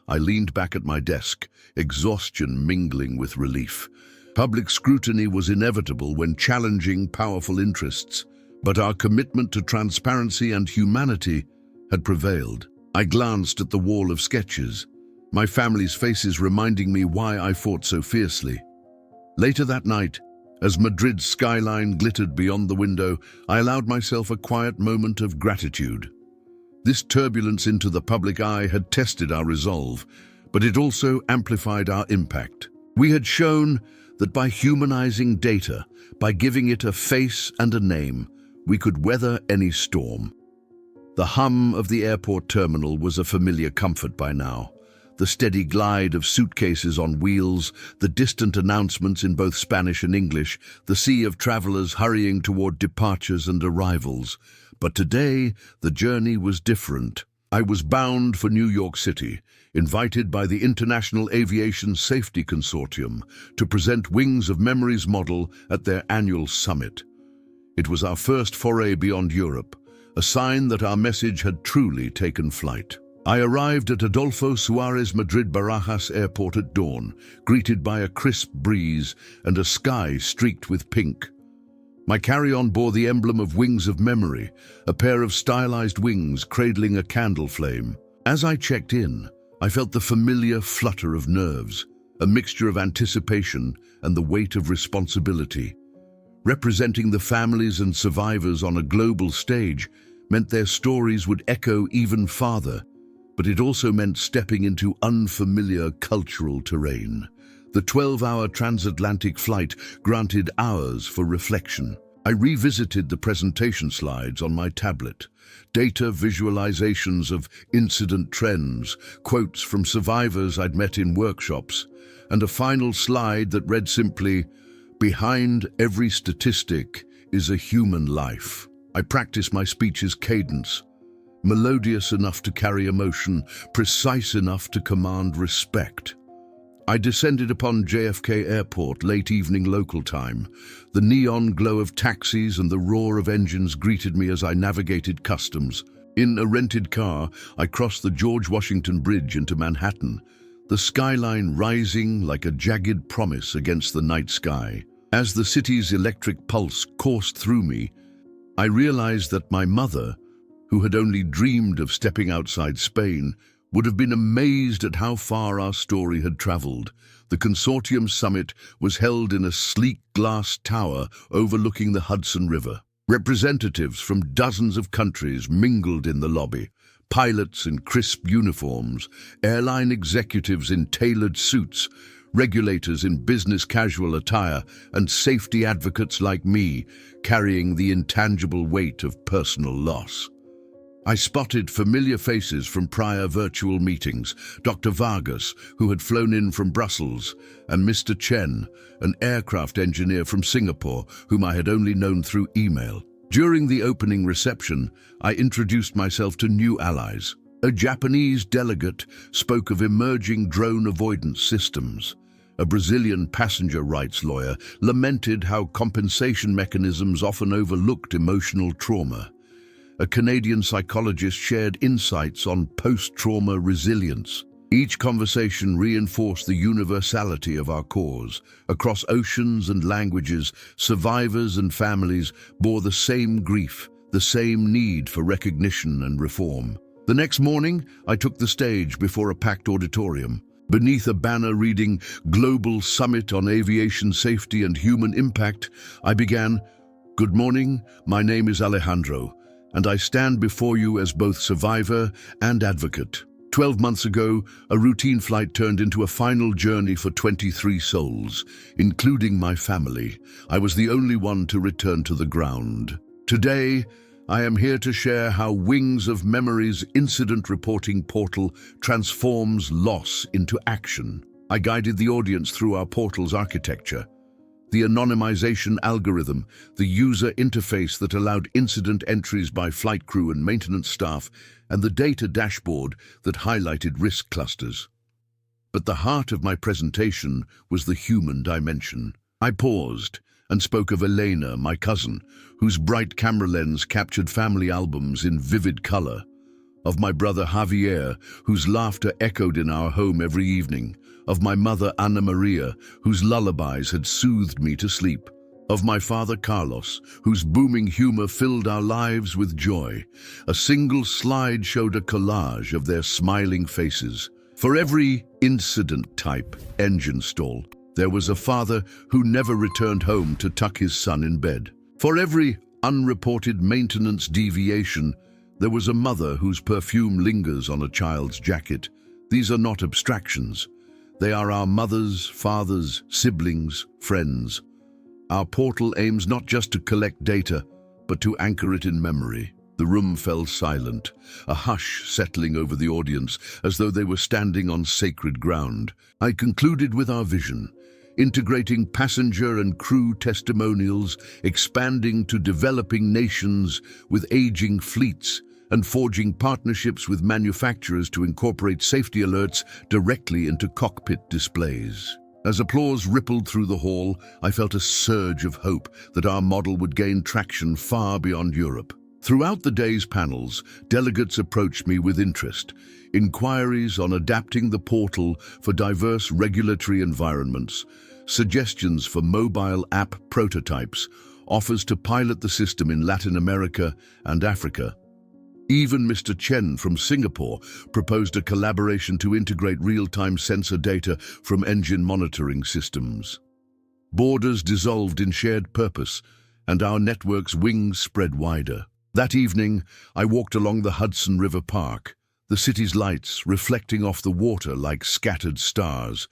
S1: I leaned back at my desk, exhaustion mingling with relief. Public scrutiny was inevitable when challenging powerful interests, but our commitment to transparency and humanity had prevailed. I glanced at the wall of sketches, my family's faces reminding me why I fought so fiercely. Later that night, as Madrid's skyline glittered beyond the window, I allowed myself a quiet moment of gratitude. This turbulence into the public eye had tested our resolve, but it also amplified our impact. We had shown that by humanizing data, by giving it a face and a name, we could weather any storm. The hum of the airport terminal was a familiar comfort by now. The steady glide of suitcases on wheels, the distant announcements in both Spanish and English, the sea of travelers hurrying toward departures and arrivals. But today, the journey was different. I was bound for New York City, invited by the International Aviation Safety Consortium to present Wings of Memory's model at their annual summit. It was our first foray beyond Europe, a sign that our message had truly taken flight. I arrived at Adolfo Suarez Madrid Barajas Airport at dawn, greeted by a crisp breeze and a sky streaked with pink. My carry-on bore the emblem of Wings of Memory, a pair of stylized wings cradling a candle flame. As I checked in, I felt the familiar flutter of nerves, a mixture of anticipation and the weight of responsibility. Representing the families and survivors on a global stage meant their stories would echo even farther, but it also meant stepping into unfamiliar cultural terrain. The 12-hour transatlantic flight granted hours for reflection. I revisited the presentation slides on my tablet, data visualizations of incident trends, quotes from survivors I'd met in workshops, and a final slide that read simply, "Behind every statistic is a human life. I practice my speech's cadence, melodious enough to carry emotion, precise enough to command respect. I descended upon JFK Airport late evening local time. The neon glow of taxis and the roar of engines greeted me as I navigated customs. In a rented car, I crossed the George Washington Bridge into Manhattan, the skyline rising like a jagged promise against the night sky. As the city's electric pulse coursed through me, I realized that my mother, who had only dreamed of stepping outside Spain, would have been amazed at how far our story had traveled. The consortium summit was held in a sleek glass tower overlooking the Hudson River. Representatives from dozens of countries mingled in the lobby. Pilots in crisp uniforms, airline executives in tailored suits, regulators in business casual attire, and safety advocates like me, carrying the intangible weight of personal loss. I spotted familiar faces from prior virtual meetings, Dr. Vargas, who had flown in from Brussels, and Mr. Chen, an aircraft engineer from Singapore, whom I had only known through email. During the opening reception, I introduced myself to new allies. A Japanese delegate spoke of emerging drone avoidance systems. A Brazilian passenger rights lawyer lamented how compensation mechanisms often overlooked emotional trauma. A Canadian psychologist shared insights on post-trauma resilience. Each conversation reinforced the universality of our cause. Across oceans and languages, survivors and families bore the same grief, the same need for recognition and reform. The next morning, I took the stage before a packed auditorium. Beneath a banner reading "Global Summit on Aviation Safety and Human Impact," I began, "Good morning, my name is Alejandro, and I stand before you as both survivor and advocate. 12 months ago, a routine flight turned into a final journey for 23 souls, including my family. I was the only one to return to the ground. Today, I am here to share how Wings of Memory's incident reporting portal transforms loss into action. I guided the audience through our portal's architecture. The anonymization algorithm, the user interface that allowed incident entries by flight crew and maintenance staff, and the data dashboard that highlighted risk clusters. But the heart of my presentation was the human dimension. I paused and spoke of Elena, my cousin, whose bright camera lens captured family albums in vivid color, of my brother Javier, whose laughter echoed in our home every evening, of my mother Ana Maria, whose lullabies had soothed me to sleep, of my father Carlos, whose booming humor filled our lives with joy. A single slide showed a collage of their smiling faces. For every incident type, engine stall, there was a father who never returned home to tuck his son in bed. For every unreported maintenance deviation, there was a mother whose perfume lingers on a child's jacket. These are not abstractions. They are our mothers, fathers, siblings, friends. Our portal aims not just to collect data, but to anchor it in memory. The room fell silent, a hush settling over the audience, as though they were standing on sacred ground. I concluded with our vision, integrating passenger and crew testimonials, expanding to developing nations with aging fleets, and forging partnerships with manufacturers to incorporate safety alerts directly into cockpit displays. As applause rippled through the hall, I felt a surge of hope that our model would gain traction far beyond Europe. Throughout the day's panels, delegates approached me with interest. Inquiries on adapting the portal for diverse regulatory environments, suggestions for mobile app prototypes, offers to pilot the system in Latin America and Africa. Even Mr. Chen from Singapore proposed a collaboration to integrate real-time sensor data from engine monitoring systems. Borders dissolved in shared purpose, and our network's wings spread wider. That evening, I walked along the Hudson River Park, the city's lights reflecting off the water like scattered stars.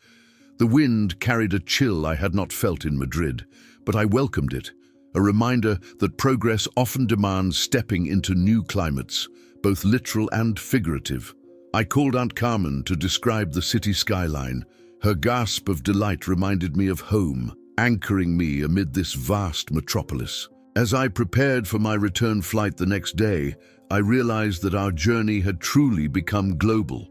S1: The wind carried a chill I had not felt in Madrid, but I welcomed it. A reminder that progress often demands stepping into new climates, both literal and figurative. I called Aunt Carmen to describe the city skyline. Her gasp of delight reminded me of home, anchoring me amid this vast metropolis. As I prepared for my return flight the next day, I realized that our journey had truly become global.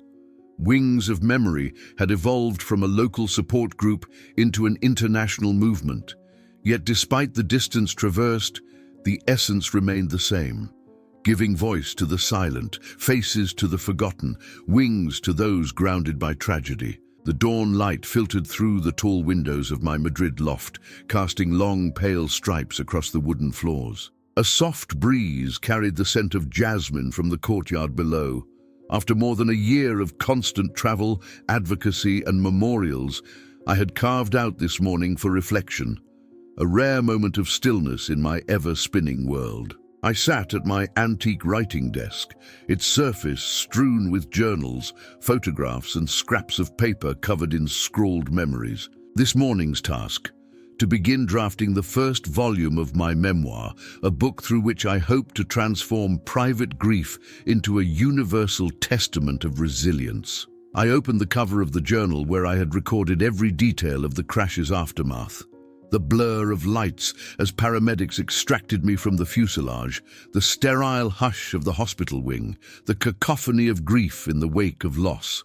S1: Wings of Memory had evolved from a local support group into an international movement. Yet despite the distance traversed, the essence remained the same. Giving voice to the silent, faces to the forgotten, wings to those grounded by tragedy. The dawn light filtered through the tall windows of my Madrid loft, casting long, pale stripes across the wooden floors. A soft breeze carried the scent of jasmine from the courtyard below. After more than a year of constant travel, advocacy, and memorials, I had carved out this morning for reflection, a rare moment of stillness in my ever-spinning world. I sat at my antique writing desk, its surface strewn with journals, photographs, and scraps of paper covered in scrawled memories. This morning's task: to begin drafting the first volume of my memoir, a book through which I hope to transform private grief into a universal testament of resilience. I opened the cover of the journal where I had recorded every detail of the crash's aftermath. The blur of lights as paramedics extracted me from the fuselage, the sterile hush of the hospital wing, the cacophony of grief in the wake of loss.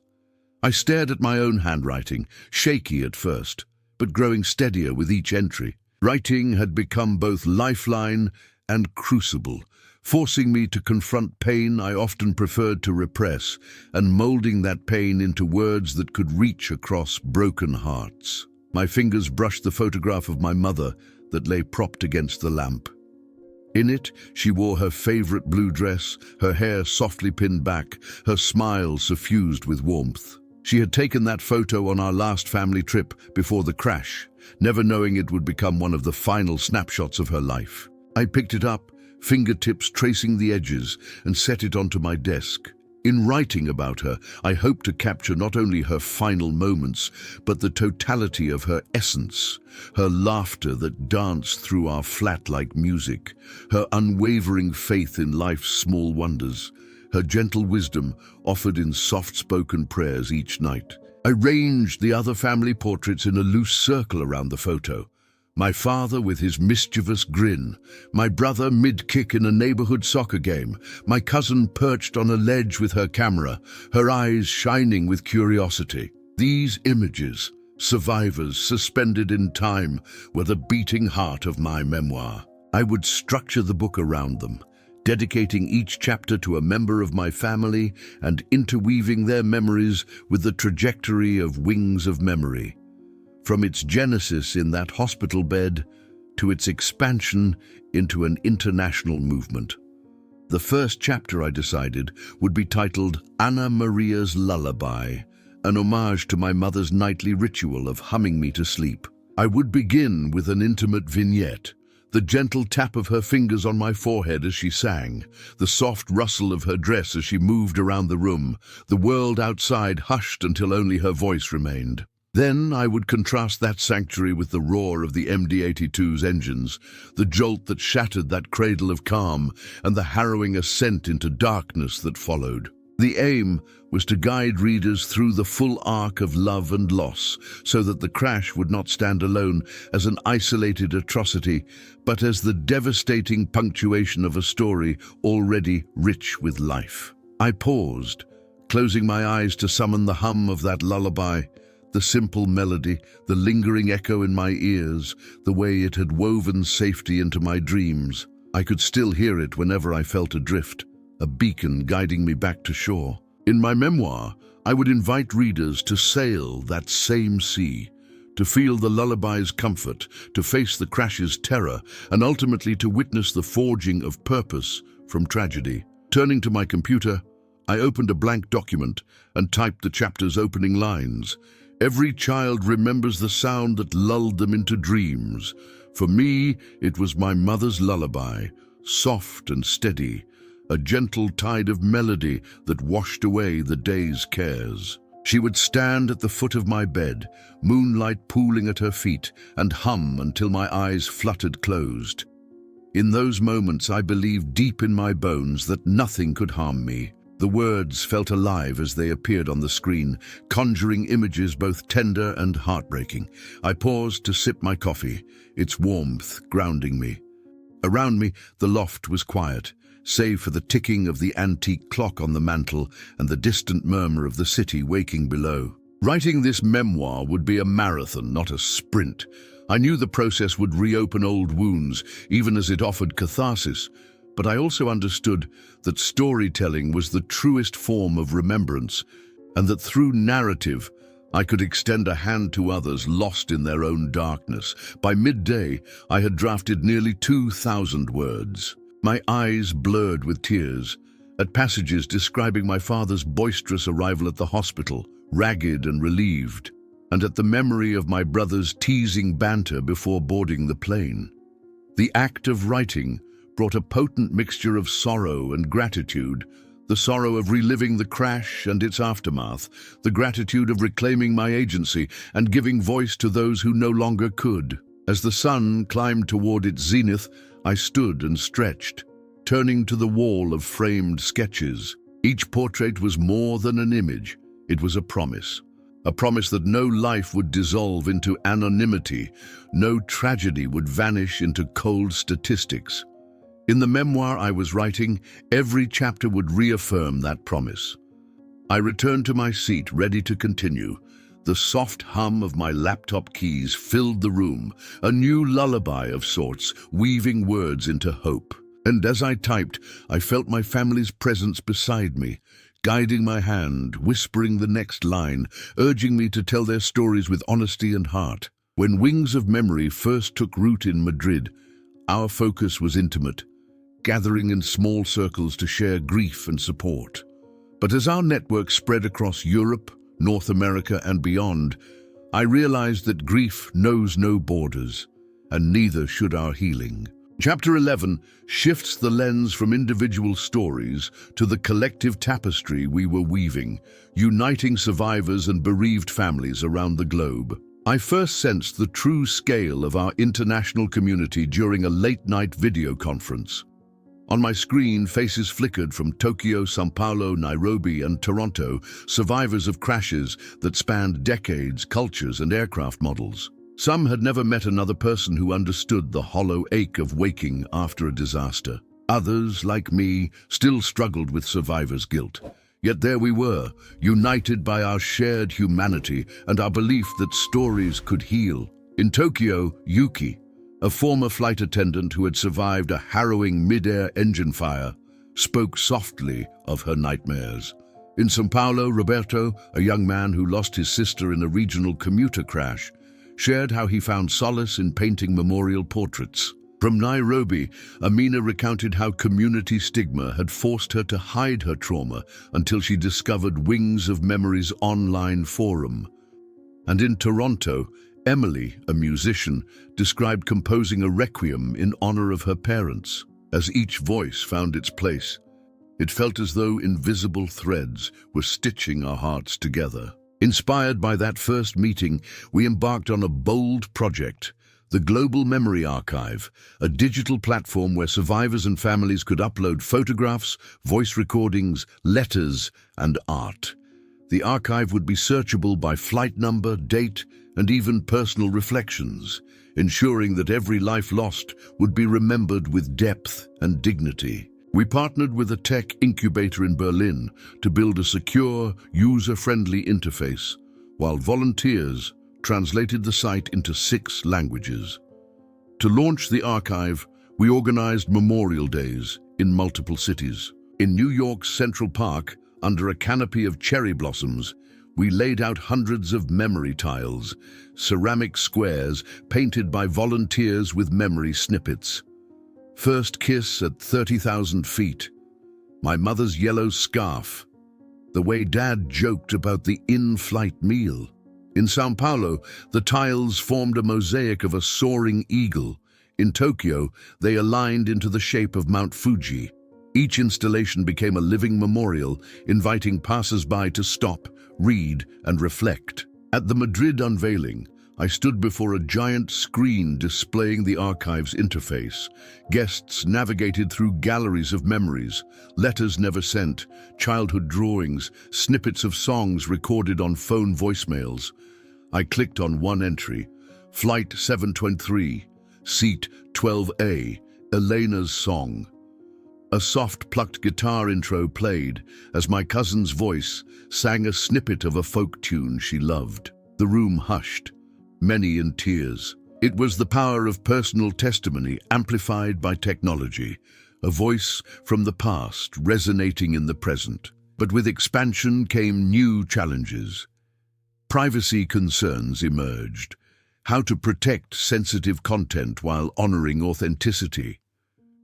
S1: I stared at my own handwriting, shaky at first, but growing steadier with each entry. Writing had become both lifeline and crucible, forcing me to confront pain I often preferred to repress, and molding that pain into words that could reach across broken hearts. My fingers brushed the photograph of my mother that lay propped against the lamp. In it, she wore her favorite blue dress, her hair softly pinned back, her smile suffused with warmth. She had taken that photo on our last family trip before the crash, never knowing it would become one of the final snapshots of her life. I picked it up, fingertips tracing the edges, and set it onto my desk. In writing about her, I hoped to capture not only her final moments, but the totality of her essence, her laughter that danced through our flat like music, her unwavering faith in life's small wonders, her gentle wisdom offered in soft-spoken prayers each night. I ranged the other family portraits in a loose circle around the photo. My father with his mischievous grin, my brother mid-kick in a neighborhood soccer game, my cousin perched on a ledge with her camera, her eyes shining with curiosity. These images, survivors suspended in time, were the beating heart of my memoir. I would structure the book around them, dedicating each chapter to a member of my family and interweaving their memories with the trajectory of Wings of Memory. From its genesis in that hospital bed to its expansion into an international movement. The first chapter, I decided, would be titled Anna Maria's Lullaby, an homage to my mother's nightly ritual of humming me to sleep. I would begin with an intimate vignette, the gentle tap of her fingers on my forehead as she sang, the soft rustle of her dress as she moved around the room, the world outside hushed until only her voice remained. Then I would contrast that sanctuary with the roar of the MD-82's engines, the jolt that shattered that cradle of calm, and the harrowing ascent into darkness that followed. The aim was to guide readers through the full arc of love and loss, so that the crash would not stand alone as an isolated atrocity, but as the devastating punctuation of a story already rich with life. I paused, closing my eyes to summon the hum of that lullaby, the simple melody, the lingering echo in my ears, the way it had woven safety into my dreams. I could still hear it whenever I felt adrift, a beacon guiding me back to shore. In my memoir, I would invite readers to sail that same sea, to feel the lullaby's comfort, to face the crash's terror, and ultimately to witness the forging of purpose from tragedy. Turning to my computer, I opened a blank document and typed the chapter's opening lines. Every child remembers the sound that lulled them into dreams. For me, it was my mother's lullaby, soft and steady, a gentle tide of melody that washed away the day's cares. She would stand at the foot of my bed, moonlight pooling at her feet, and hum until my eyes fluttered closed. In those moments, I believed deep in my bones that nothing could harm me. The words felt alive as they appeared on the screen, conjuring images both tender and heartbreaking. I paused to sip my coffee, its warmth grounding me. Around me, the loft was quiet, save for the ticking of the antique clock on the mantel and the distant murmur of the city waking below. Writing this memoir would be a marathon, not a sprint. I knew the process would reopen old wounds, even as it offered catharsis, but I also understood that storytelling was the truest form of remembrance, and that through narrative, I could extend a hand to others lost in their own darkness. By midday, I had drafted nearly 2,000 words. My eyes blurred with tears at passages describing my father's boisterous arrival at the hospital, ragged and relieved, and at the memory of my brother's teasing banter before boarding the plane. The act of writing brought a potent mixture of sorrow and gratitude, the sorrow of reliving the crash and its aftermath, the gratitude of reclaiming my agency and giving voice to those who no longer could. As the sun climbed toward its zenith, I stood and stretched, turning to the wall of framed sketches. Each portrait was more than an image. It was a promise that no life would dissolve into anonymity, no tragedy would vanish into cold statistics. In the memoir I was writing, every chapter would reaffirm that promise. I returned to my seat, ready to continue. The soft hum of my laptop keys filled the room, a new lullaby of sorts, weaving words into hope. And as I typed, I felt my family's presence beside me, guiding my hand, whispering the next line, urging me to tell their stories with honesty and heart. When Wings of Memory first took root in Madrid, our focus was intimate, gathering in small circles to share grief and support. But as our network spread across Europe, North America, and beyond, I realized that grief knows no borders, and neither should our healing. Chapter 11 shifts the lens from individual stories to the collective tapestry we were weaving, uniting survivors and bereaved families around the globe. I first sensed the true scale of our international community during a late-night video conference. On my screen, faces flickered from Tokyo, São Paulo, Nairobi, and Toronto, survivors of crashes that spanned decades, cultures, and aircraft models. Some had never met another person who understood the hollow ache of waking after a disaster. Others, like me, still struggled with survivor's guilt. Yet there we were, united by our shared humanity and our belief that stories could heal. In Tokyo, Yuki, a former flight attendant who had survived a harrowing mid-air engine fire, spoke softly of her nightmares. In São Paulo, Roberto, a young man who lost his sister in a regional commuter crash, shared how he found solace in painting memorial portraits. From Nairobi, Amina recounted how community stigma had forced her to hide her trauma until she discovered Wings of Memory's online forum. And in Toronto, Emily, a musician, described composing a requiem in honor of her parents. As each voice found its place, it felt as though invisible threads were stitching our hearts together. Inspired by that first meeting, we embarked on a bold project, the Global Memory Archive, a digital platform where survivors and families could upload photographs, voice recordings, letters, and art. The archive would be searchable by flight number, date, and even personal reflections, ensuring that every life lost would be remembered with depth and dignity. We partnered with a tech incubator in Berlin to build a secure, user-friendly interface, while volunteers translated the site into 6 languages. To launch the archive, we organized memorial days in multiple cities. In New York's Central Park, under a canopy of cherry blossoms, we laid out hundreds of memory tiles, ceramic squares painted by volunteers with memory snippets. First kiss at 30,000 feet, my mother's yellow scarf, the way Dad joked about the in-flight meal. In São Paulo, the tiles formed a mosaic of a soaring eagle. In Tokyo, they aligned into the shape of Mount Fuji. Each installation became a living memorial, inviting passers-by to stop, read, and reflect. At the Madrid unveiling, I stood before a giant screen displaying the archive's interface. Guests navigated through galleries of memories, letters never sent, childhood drawings, snippets of songs recorded on phone voicemails. I clicked on one entry, Flight 723, Seat 12A, Elena's song. A soft plucked guitar intro played as my cousin's voice sang a snippet of a folk tune she loved. The room hushed, many in tears. It was the power of personal testimony amplified by technology, a voice from the past resonating in the present. But with expansion came new challenges. Privacy concerns emerged. How to protect sensitive content while honoring authenticity.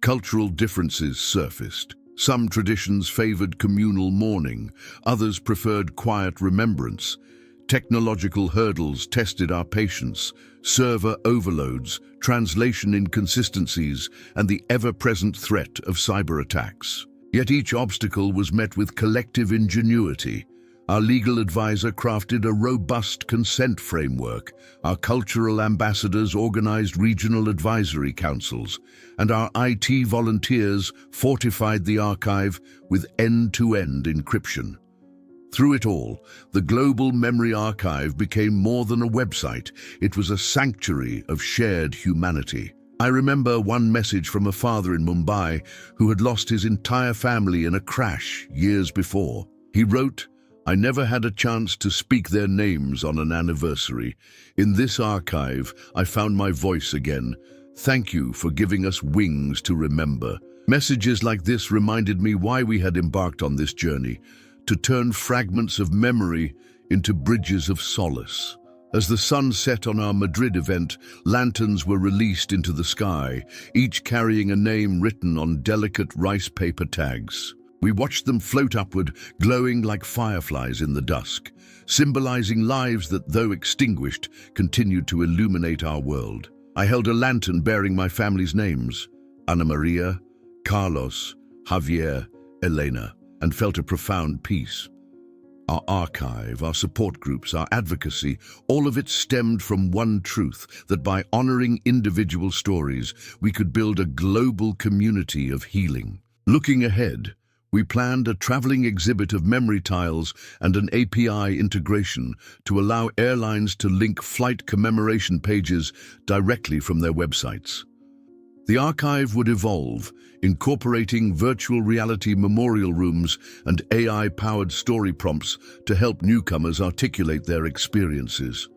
S1: Cultural differences surfaced. Some traditions favored communal mourning, others preferred quiet remembrance. Technological hurdles tested our patience, server overloads, translation inconsistencies, and the ever-present threat of cyber attacks. Yet each obstacle was met with collective ingenuity. Our legal advisor crafted a robust consent framework, our cultural ambassadors organized regional advisory councils, and our IT volunteers fortified the archive with end-to-end encryption. Through it all, the Global Memory Archive became more than a website. It was a sanctuary of shared humanity. I remember one message from a father in Mumbai who had lost his entire family in a crash years before. He wrote, "I never had a chance to speak their names on an anniversary. In this archive, I found my voice again. Thank you for giving us wings to remember." Messages like this reminded me why we had embarked on this journey, to turn fragments of memory into bridges of solace. As the sun set on our Madrid event, lanterns were released into the sky, each carrying a name written on delicate rice paper tags. We watched them float upward, glowing like fireflies in the dusk, symbolizing lives that, though extinguished, continued to illuminate our world. I held a lantern bearing my family's names, Ana Maria, Carlos, Javier, Elena, and felt a profound peace. Our archive, our support groups, our advocacy, all of it stemmed from one truth, that by honoring individual stories, we could build a global community of healing. Looking ahead, we planned a traveling exhibit of memory tiles and an API integration to allow airlines to link flight commemoration pages directly from their websites. The archive would evolve, incorporating virtual reality memorial rooms and AI-powered story prompts to help newcomers articulate their experiences.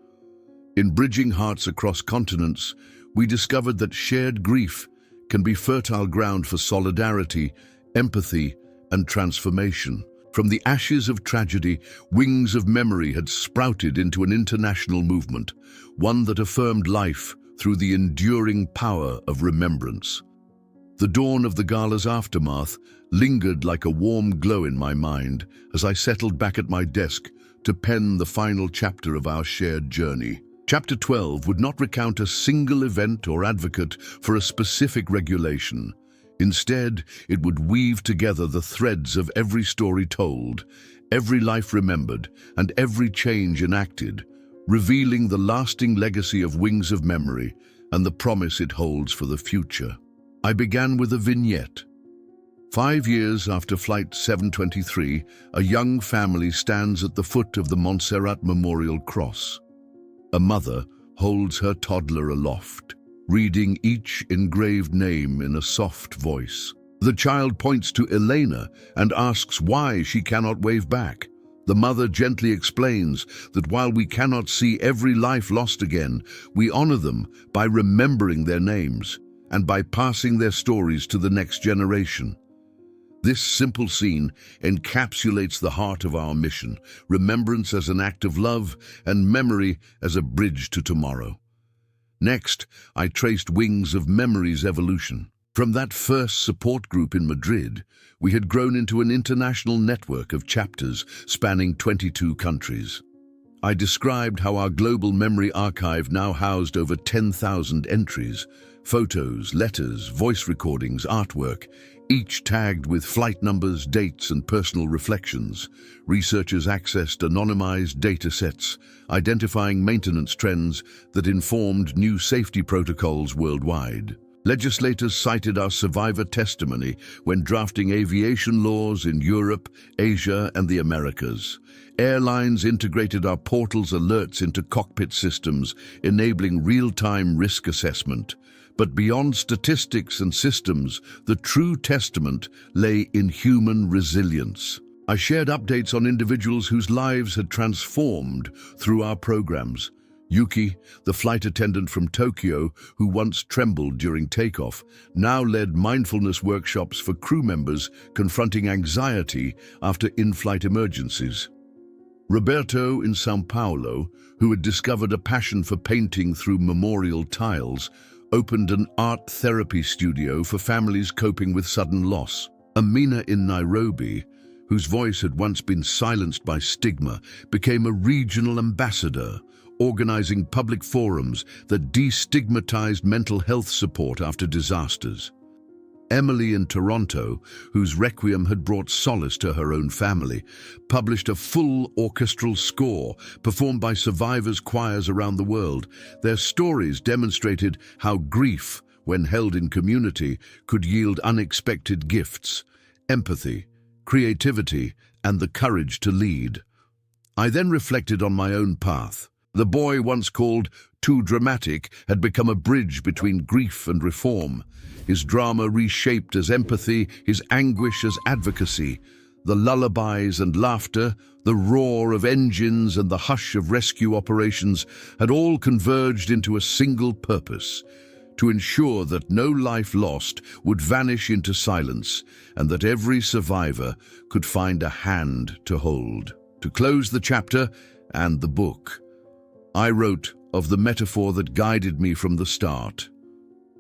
S1: In bridging hearts across continents, we discovered that shared grief can be fertile ground for solidarity, empathy, and transformation. From the ashes of tragedy, wings of memory had sprouted into an international movement, one that affirmed life through the enduring power of remembrance. The dawn of the gala's aftermath lingered like a warm glow in my mind as I settled back at my desk to pen the final chapter of our shared journey. Chapter 12 would not recount a single event or advocate for a specific regulation. Instead, it would weave together the threads of every story told, every life remembered, and every change enacted, revealing the lasting legacy of Wings of Memory and the promise it holds for the future. I began with a vignette. 5 years after Flight 723, a young family stands at the foot of the Montserrat Memorial Cross. A mother holds her toddler aloft, reading each engraved name in a soft voice. The child points to Elena and asks why she cannot wave back. The mother gently explains that while we cannot see every life lost again, we honor them by remembering their names and by passing their stories to the next generation. This simple scene encapsulates the heart of our mission, remembrance as an act of love and memory as a bridge to tomorrow. Next, I traced Wings of Memory's evolution. From that first support group in Madrid, we had grown into an international network of chapters spanning 22 countries. I described how our global memory archive now housed over 10,000 entries, photos, letters, voice recordings, artwork, each tagged with flight numbers, dates, and personal reflections. Researchers accessed anonymized data sets, identifying maintenance trends that informed new safety protocols worldwide. Legislators cited our survivor testimony when drafting aviation laws in Europe, Asia, and the Americas. Airlines integrated our portal's alerts into cockpit systems, enabling real-time risk assessment. But beyond statistics and systems, the true testament lay in human resilience. I shared updates on individuals whose lives had transformed through our programs. Yuki, the flight attendant from Tokyo who once trembled during takeoff, now led mindfulness workshops for crew members confronting anxiety after in-flight emergencies. Roberto in São Paulo, who had discovered a passion for painting through memorial tiles, opened an art therapy studio for families coping with sudden loss. Amina in Nairobi, whose voice had once been silenced by stigma, became a regional ambassador, organizing public forums that destigmatized mental health support after disasters. Emily in Toronto, whose requiem had brought solace to her own family, published a full orchestral score performed by survivors' choirs around the world. Their stories demonstrated how grief, when held in community, could yield unexpected gifts, empathy, creativity, and the courage to lead. I then reflected on my own path. The boy once called too dramatic had become a bridge between grief and reform. His drama reshaped as empathy, his anguish as advocacy. The lullabies and laughter, the roar of engines and the hush of rescue operations had all converged into a single purpose: to ensure that no life lost would vanish into silence and that every survivor could find a hand to hold. To close the chapter and the book, I wrote of the metaphor that guided me from the start: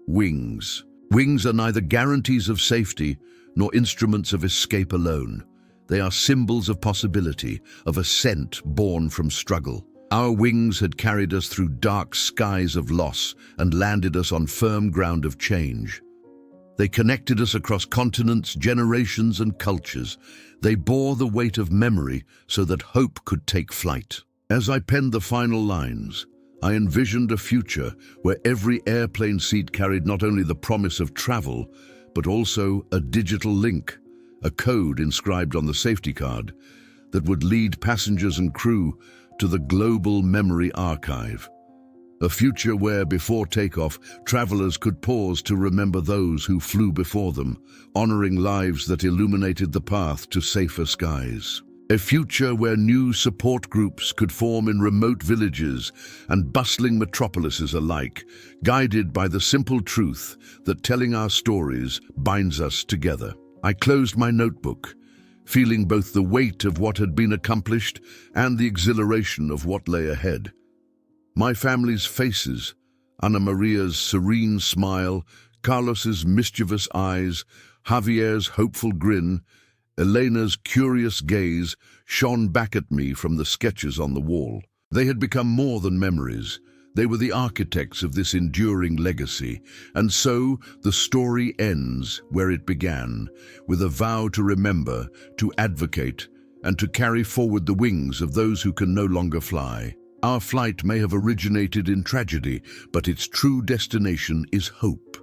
S1: wings. Wings are neither guarantees of safety nor instruments of escape alone. They are symbols of possibility, of ascent born from struggle. Our wings had carried us through dark skies of loss and landed us on firm ground of change. They connected us across continents, generations, and cultures. They bore the weight of memory so that hope could take flight. As I penned the final lines, I envisioned a future where every airplane seat carried not only the promise of travel, but also a digital link, a code inscribed on the safety card that would lead passengers and crew to the global memory archive. A future where, before takeoff, travelers could pause to remember those who flew before them, honoring lives that illuminated the path to safer skies. A future where new support groups could form in remote villages and bustling metropolises alike, guided by the simple truth that telling our stories binds us together. I closed my notebook, feeling both the weight of what had been accomplished and the exhilaration of what lay ahead. My family's faces, Ana Maria's serene smile, Carlos's mischievous eyes, Javier's hopeful grin, Elena's curious gaze shone back at me from the sketches on the wall. They had become more than memories. They were the architects of this enduring legacy. And so the story ends where it began, with a vow to remember, to advocate, and to carry forward the wings of those who can no longer fly. Our flight may have originated in tragedy, but its true destination is hope.